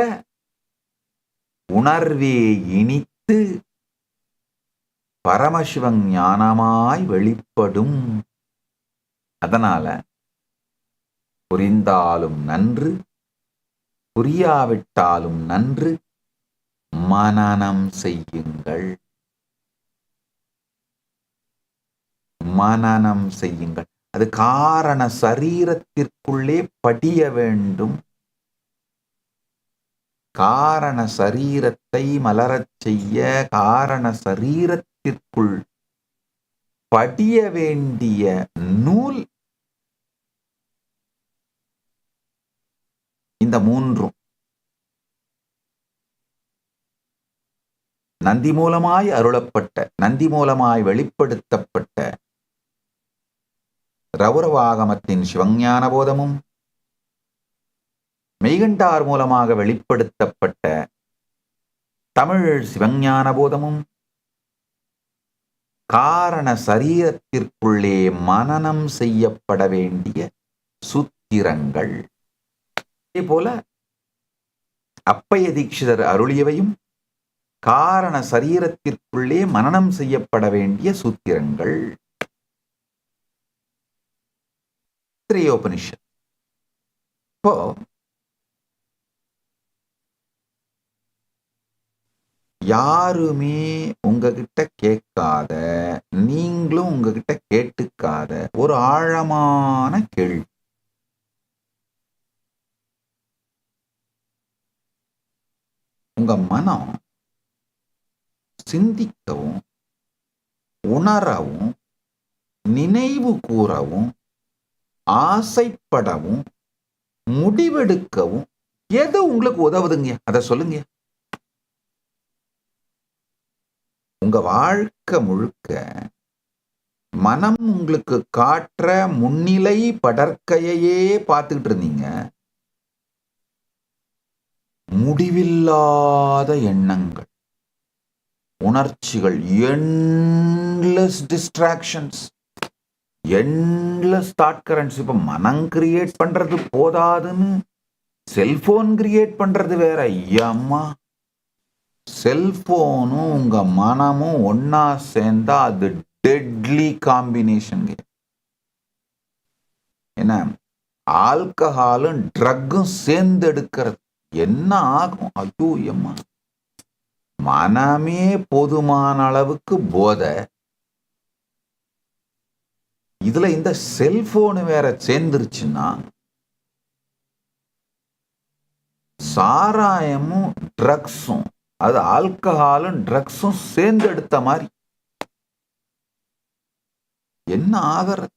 உணர்வே இனித்து பரமசிவ ஞானமாய் வெளிப்படும். அதனால புரிந்தாலும் நன்று, புரியாவிட்டாலும் நன்று, மனனம் செய்யுங்கள், மனனம் செய்யுங்கள். அது காரண சரீரத்திற்குள்ளே படிய வேண்டும். காரண சரீரத்தை மலரச் செய்ய காரண சரீரத்திற்குள் படிய வேண்டிய நூல் இந்த மூன்றும். நந்தி மூலமாய் அருளப்பட்ட, நந்தி மூலமாய் வெளிப்படுத்தப்பட்ட ரௌரவாகமத்தின் சிவஞான போதமும், மெய்கண்டார் மூலமாக வெளிப்படுத்தப்பட்ட தமிழ் சிவஞான போதமும் காரண சரீரத்திற்குள்ளே மனனம் செய்யப்பட வேண்டிய சூத்திரங்கள். அதே போல அப்பய தீட்சிதர் அருளியவையும் காரண சரீரத்திற்குள்ளே மனனம் செய்யப்பட வேண்டிய சூத்திரங்கள். தைத்திரேயோபனிஷத். இப்போ யாருமே உங்ககிட்ட கேட்காத, நீங்களும் உங்ககிட்ட கேட்டுக்காத ஒரு ஆழமான கேள்வி. உங்க மனம் சிந்திக்கவும், உணரவும், நினைவு கூறவும், ஆசைப்படவும், முடிவெடுக்கவும் எது உங்களுக்கு உதவுதுங்க? அதை சொல்லுங்க. உங்க வாழ்க்கை முழுக்க மனம் உங்களுக்கு காட்டுற முன்னிலை படற்கையே பார்த்துக்கிட்டு இருந்தீங்க. முடிவில்லாத எண்ணங்கள், உணர்ச்சிகள், endless distractions, endless thought currents. இப்ப மனம் கிரியேட் பண்றது போதாதுன்னு செல்போன் கிரியேட் பண்றது வேற. ஐயம்மா, செல்போனும் உங்க மனமும் ஒன்னா சேர்ந்தா அது டெட்லி காம்பினேஷன். என்ன, ஆல்கஹாலும் ட்ரக்கும் சேர்ந்து எடுக்கிறது என்ன ஆகும்? ஐயோ அம்மா, மனமே போதுமான அளவுக்கு போதை, இதுல இந்த செல்போனு வேற சேர்ந்துருச்சுன்னா சாராயமும் ட்ரக்ஸும், அது ஆல்கஹாலும் ட்ரக்ஸும் சேர்ந்து எடுத்த மாதிரி என்ன ஆகிறது?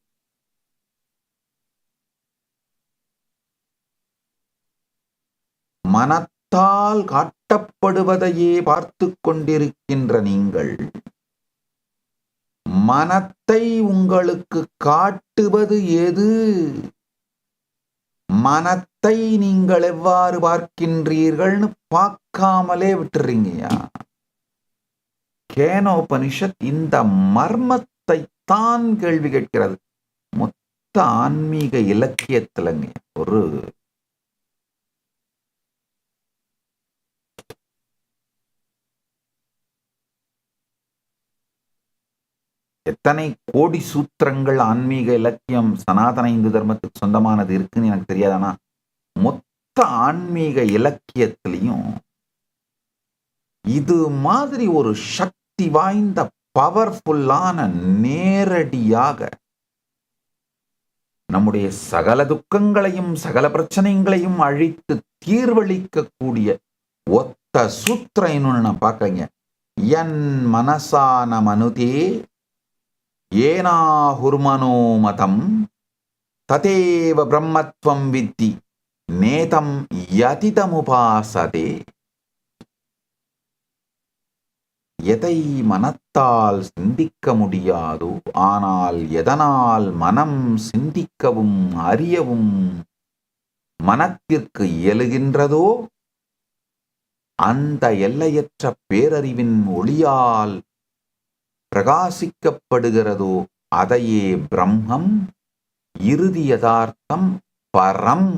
மனத்தால் காட்டப்படுவதையே பார்த்து கொண்டிருக்கின்ற நீங்கள், மனத்தை உங்களுக்கு காட்டுவது எது? மனத்தை நீங்கள் எவ்வாறு பார்க்கின்றீர்கள்னு பார்க்காமலே விட்டுறீங்கயா. கேனோபனிஷத் இந்த மர்மத்தை தான் கேள்வி கேட்கிறது. மொத்த ஆன்மீக இலக்கியத்திலங்க ஒரு எத்தனை கோடி சூத்திரங்கள் ஆன்மீக இலக்கியம் சனாதன இந்து தர்மத்துக்கு சொந்தமானது இருக்குன்னு எனக்கு தெரியாதானா, மொத்த ஆன்மீக இலக்கியத்திலையும் இது மாதிரி ஒரு சக்தி வாய்ந்த பவர்ஃபுல்லான, நேரடியாக நம்முடைய சகல துக்கங்களையும் சகல பிரச்சனைகளையும் அழித்து தீர்வளிக்கக்கூடிய ஒத்த சூத்திரம் இன்னொன்னு நான் பார்க்கறேங்க. என் மனசான மனுதே ஏனாஹுர்மனோ மதம் ததேவ பிரம்மத்வம் வித்தி நேதம் யதிதமுபாசதே. எதை மனத்தால் சிந்திக்க முடியாதோ, ஆனால் எதனால் மனம் சிந்திக்கவும் அறியவும் மனத்திற்கு இயலுகின்றதோ, அந்த எல்லையற்ற பேரறிவின் ஒளியால் பிரகாசிக்கப்படுகிறதோ, அதையே பிரம்மம், இறுதி யதார்த்தம், பரம்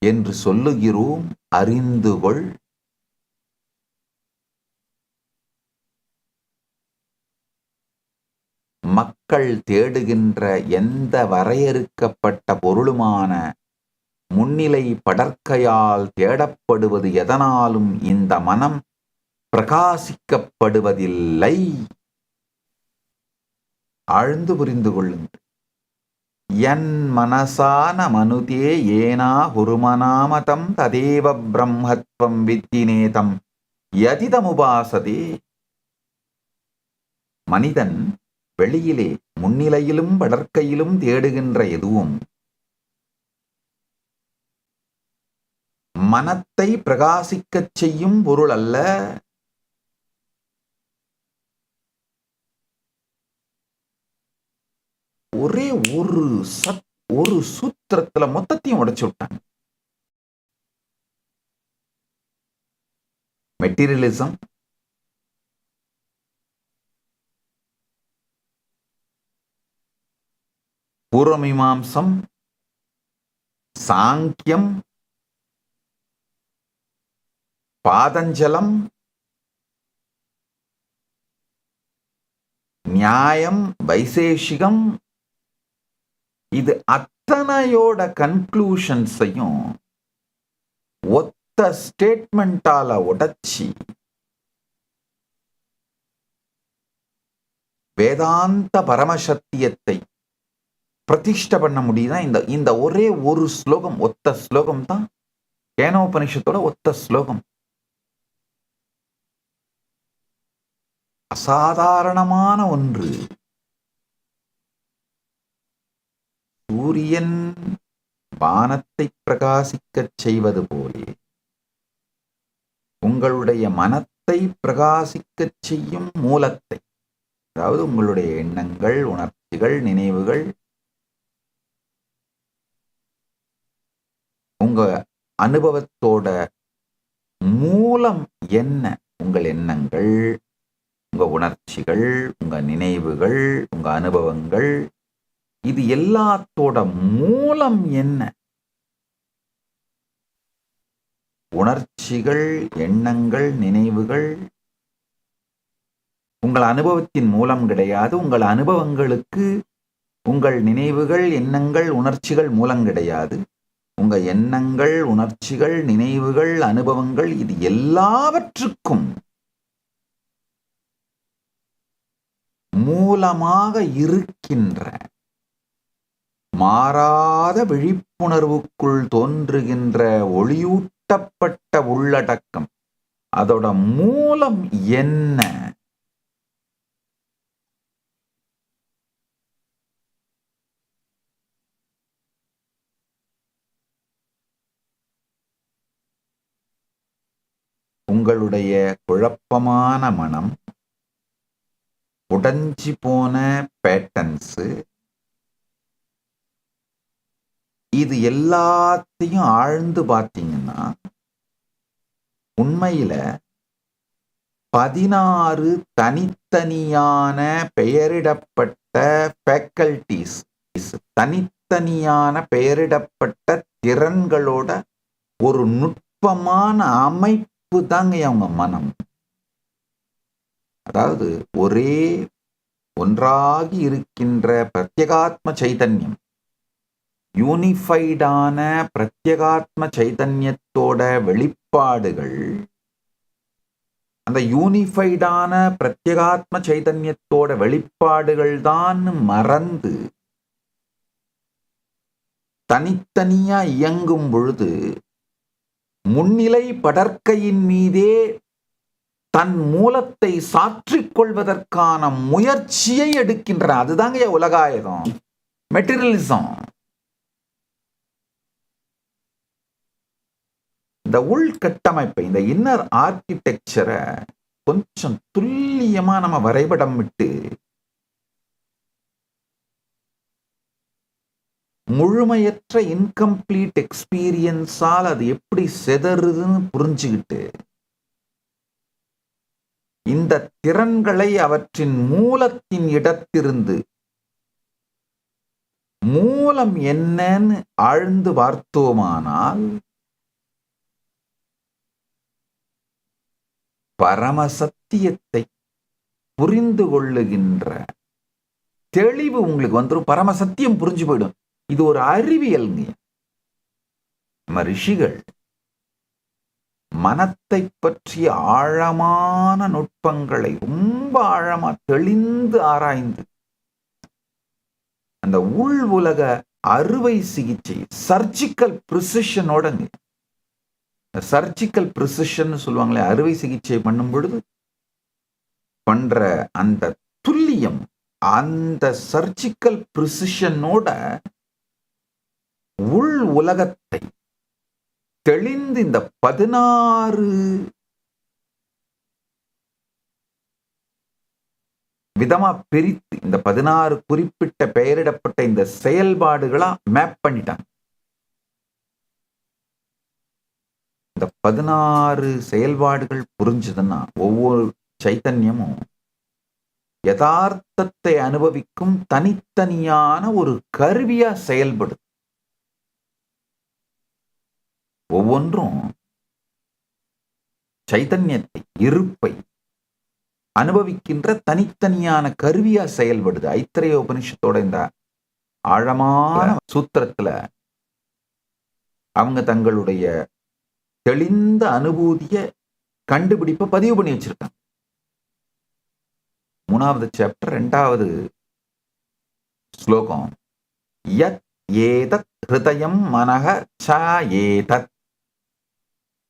என்று சொல்லுகிறோம். அறிந்துகொள். மக்கள் தேடுகின்ற எந்த வரையறுக்கப்பட்ட பொருளுமான முன்னிலை படற்கையால் தேடப்படுவது எதனாலும் இந்த மனம் பிரகாசிக்கப்படுவதில்லை. ஆழ்ந்து புரிந்து கொள்ளுங்கள். என் மனசான மனுதே ஏனா ஹுருமனாமதம் ததேவ பிரம்மத்வம் வித்தினேதம் யதிதமுபாசதே. மனிதன் வெளியிலே முன்னிலையிலும் படற்கையிலும் தேடுகின்ற எதுவும் மனத்தை பிரகாசிக்கச் செய்யும் பொருள் அல்ல. ஒரே ஒரு சூத்திரத்துல மொத்தத்தையும் உடைச்சு விட்டாங்க. மெட்டீரியலிசம், பூர்வமீமாம்சம், சாங்கியம், பாதஞ்சலம், நியாயம், வைசேஷிகம், இது அத்தனையோட கன்க்ளூஷன்ஸையும் ஒத்த ஸ்டேட்மெண்டால உடைச்சி வேதாந்த பரமசத்தியத்தை பிரதிஷ்ட பண்ண முடியுதா? இந்த ஒரே ஒரு ஸ்லோகம், ஒத்த ஸ்லோகம் தான் கேனோபனிஷத்தோட ஒத்த ஸ்லோகம். அசாதாரணமான ஒன்று. சூரியன் வானத்தை பிரகாசிக்கச் செய்வது போலே உங்களுடைய மனத்தை பிரகாசிக்கச் செய்யும் மூலத்தை, அதாவது உங்களுடைய எண்ணங்கள், உணர்ச்சிகள், நினைவுகள், உங்க அனுபவத்தோட மூலம் என்ன? உங்கள் எண்ணங்கள், உங்க உணர்ச்சிகள், உங்க நினைவுகள், உங்க அனுபவங்கள், இது எல்லாத்தோட மூலம் என்ன? உணர்ச்சிகள், எண்ணங்கள், நினைவுகள் உங்கள் அனுபவத்தின் மூலம் கிடையாது. உங்கள் அனுபவங்களுக்கு உங்கள் நினைவுகள், எண்ணங்கள், உணர்ச்சிகள் மூலம் கிடையாது. உங்க எண்ணங்கள், உணர்ச்சிகள், நினைவுகள், அனுபவங்கள், இது எல்லாவற்றுக்கும் மூலமாக இருக்கின்ற மாறாத விழிப்புணர்வுக்குள் தோன்றுகின்ற ஒளியூட்டப்பட்ட உள்ளடக்கம், அதோட மூலம் என்ன? உங்களுடைய குழப்பமான மனம், உடைஞ்சி போன பேட்டர்ன்ஸு, இது எல்லாத்தையும் ஆழ்ந்து பார்த்தீங்கன்னா உண்மையில 16 தனித்தனியான பெயரிடப்பட்ட ஃபேக்கல்டிஸ், தனித்தனியான பெயரிடப்பட்ட திறன்களோட ஒரு நுட்பமான அமைப்பு தாங்க அவங்க மனம். அதாவது ஒரே ஒன்றாகி இருக்கின்ற பிரத்யேகாத்ம சைதன்யம், யூனிஃபைடான பிரத்யேகாத்ம சைதன்யத்தோட வெளிப்பாடுகள், அந்த யூனிஃபைடான பிரத்யேகாத்ம சைதன்யத்தோட வெளிப்பாடுகள் தான் மறந்து தனித்தனியா இயங்கும் பொழுது முன்னிலை படற்கையின் மீதே தன் மூலத்தை சாற்றிக் கொள்வதற்கான முயற்சியை எடுக்கின்றன. அதுதாங்க உலகாயுதம், மெட்டீரியலிசம். இந்த உள்கட்டமைப்பை, இந்த இன்னர் ஆர்கிடெக்சரை கொஞ்சம் துல்லியமா நம்ம வரைபடம் விட்டு முழுமையற்ற இன்கம்ப்ளீட் எக்ஸ்பீரியன்ஸால் அது எப்படி செதறுதுன்னு புரிஞ்சுக்கிட்டு இந்த திறன்களை அவற்றின் மூலத்தின் இடத்திலிருந்து மூலம் என்னன்னு ஆழ்ந்து பார்த்தோமானால் பரமசத்தியத்தை புரிந்து கொள்ளுகின்ற தெளிவு உங்களுக்கு வந்துடும். பரமசத்தியம் புரிஞ்சு போயிடும். இது ஒரு அறிவியல்ங்க. நம்ம ரிஷிகள் மனத்தை பற்றிய ஆழமான நுட்பங்களை ரொம்ப ஆழமா தெளிந்து ஆராய்ந்து அந்த உள் உலக அறுவை சிகிச்சை சர்ஜிக்கல் பிரிசிஷனோடங்க, சர்ஜிக்கல் பிரிசிஷன் சொல்லுவாங்களே, அறுவை சிகிச்சை பண்ணும் பொழுது பண்ற அந்த துல்லியம், அந்த சர்ஜிக்கல் பிரிசிஷனோட உள் உலகத்தை தெளிந்து இந்த 16 விதமா பிரித்து, இந்த 16 குறிப்பிட்ட பெயரிடப்பட்ட இந்த செயல்பாடுகளா மேப் பண்ணிட்டாங்க. இந்த 16 செயல்பாடுகள் புரிஞ்சுதுன்னா ஒவ்வொரு சைத்தன்யமும் யதார்த்தத்தை அனுபவிக்கும் தனித்தனியான ஒரு கருவியா செயல்படுது. ஒவ்வொன்றும் சைதன்யத்தை, இருப்பை அனுபவிக்கின்ற தனித்தனியான கருவியா செயல்படுது. ஐத்திரேய உபனிஷத்தோட இந்த ஆழமான சூத்திரத்துல அவங்க தங்களுடைய தெளிந்த அனுபூதிய கண்டுபிடிப்பை பதிவு பண்ணி வச்சிருக்காங்க. 3வது சாப்டர் 2வது ஸ்லோகம், யத் ஏதத் ஹிருதயம் மனஹ ச ஏதத்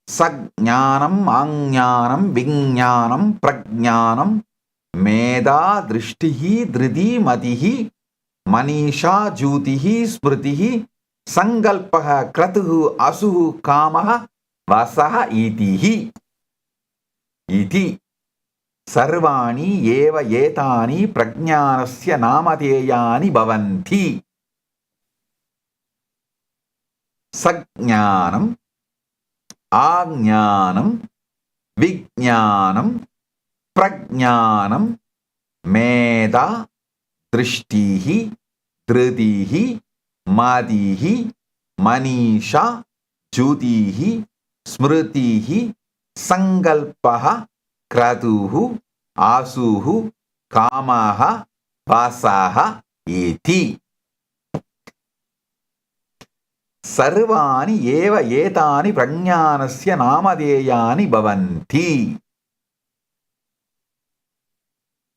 சஞானம் ஆஞானம் விஞ்ஞானம் பிரஜானம் மேதா திருஷ்டிஹி திருதி மதிஹி மனிஷா ஜூதிஹி ஸ்மிருதிஹி சங்கல்பஹ க்ரதுஹு அசுஹு காமஹ வசஹ இதிஹி இதி சர்வாணி ஏவ ஏதானி பிரஜானஸ்ய நாமதேயானி பவந்தி. சஞானம் ஆஞானம் விஞ்ஞானம் பிரஜானம் மேதா திருஷ்டிஹி திருதிஹி மதிஹி மனிஷா ஜூதிஹி ஸ்மிருதிஹி சங்கல்பஹ க்ரதுஹு ஆசுஹு காமஹ வாசஹ இதி சர்வாணி ஏவ ஏதானி பிரஞானஸ்ய நாமதேயானி பவந்தி.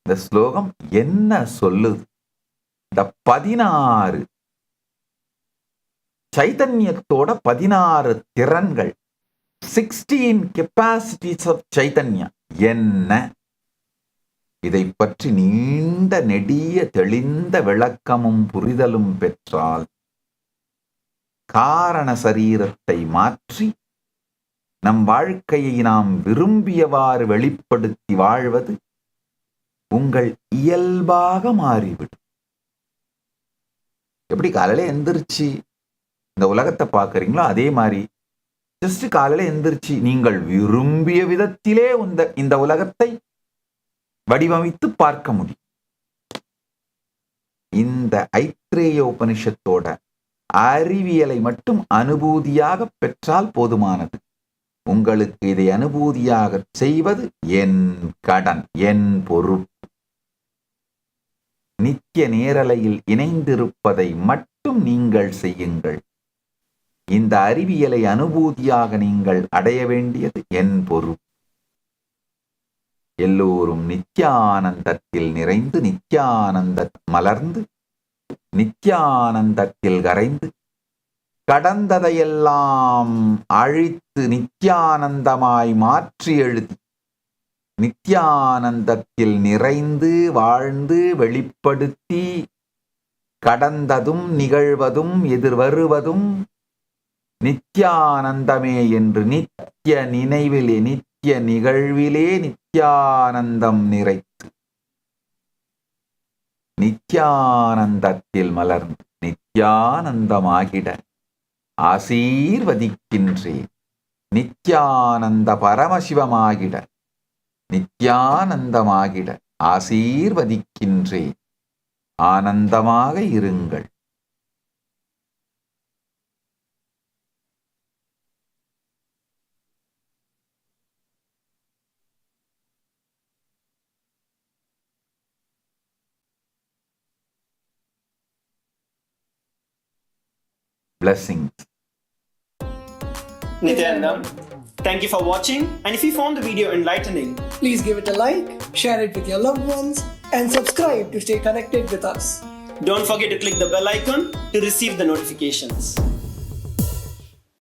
இந்த ஸ்லோகம் என்ன சொல்லுது? இந்த 16 சைதன்யத்தோட 16 திறன்கள், 16 கெப்பாசிட்டிஸ் ஆஃப் சைதன்யா என்ன? இதை பற்றி நீண்ட நெடிய தெளிந்த விளக்கமும் புரிதலும் பெற்றால் காரண சரீரத்தை மாற்றி நம் வாழ்க்கையை நாம் விரும்பியவாறு வெளிப்படுத்தி வாழ்வது உங்கள் இயல்பாக மாறிவிடும். எப்படி காலையில எந்திரிச்சு இந்த உலகத்தை பார்க்கறீங்களோ அதே மாதிரி ஜஸ்ட் காலையில எந்திரிச்சு நீங்கள் விரும்பிய விதத்திலே இந்த உலகத்தை வடிவமைத்து பார்க்க முடியும். இந்த ஐத்திரேய உபனிஷத்தோட அறிவியலை மட்டும் அனுபூதியாக பெற்றால் போதுமானது. உங்களுக்கு இதை அனுபூதியாக செய்வது என் கடன், என் பொறுப்பு. நித்திய நேரலையில் இணைந்திருப்பதை மட்டும் நீங்கள் செய்யுங்கள். இந்த அறிவியலை அனுபூதியாக நீங்கள் அடைய வேண்டியது என் பொறுப்பு. எல்லோரும் நித்யானந்தத்தில் நிறைந்து நித்யானந்த மலர்ந்து நித்யானந்தத்தில் கரைந்து கடந்ததையெல்லாம் அழித்து நித்யானந்தமாய் மாற்றி எழுதி நித்யானந்தத்தில் நிறைந்து வாழ்ந்து வெளிப்படுத்தி கடந்ததும் நிகழ்வதும் எதிர்வருவதும் நித்யானந்தமே என்று நித்திய நினைவிலே நித்திய நிகழ்விலே நித்யானந்தம் நிறைத்து நித்யானந்தத்தில் மலர்ந்து நித்யானந்தமாகிட ஆசீர்வதிக்கின்றேன். நித்யானந்த பரமசிவமாகிட நித்யானந்தமாகிட ஆசீர்வதிக்கின்றேன். ஆனந்தமாக இருங்கள். Blessings. Nityanandam, thank you for watching, and if you found the video enlightening, please give it a like, share it with your loved ones, and subscribe to stay connected with us. Don't forget to click the bell icon to receive the notifications.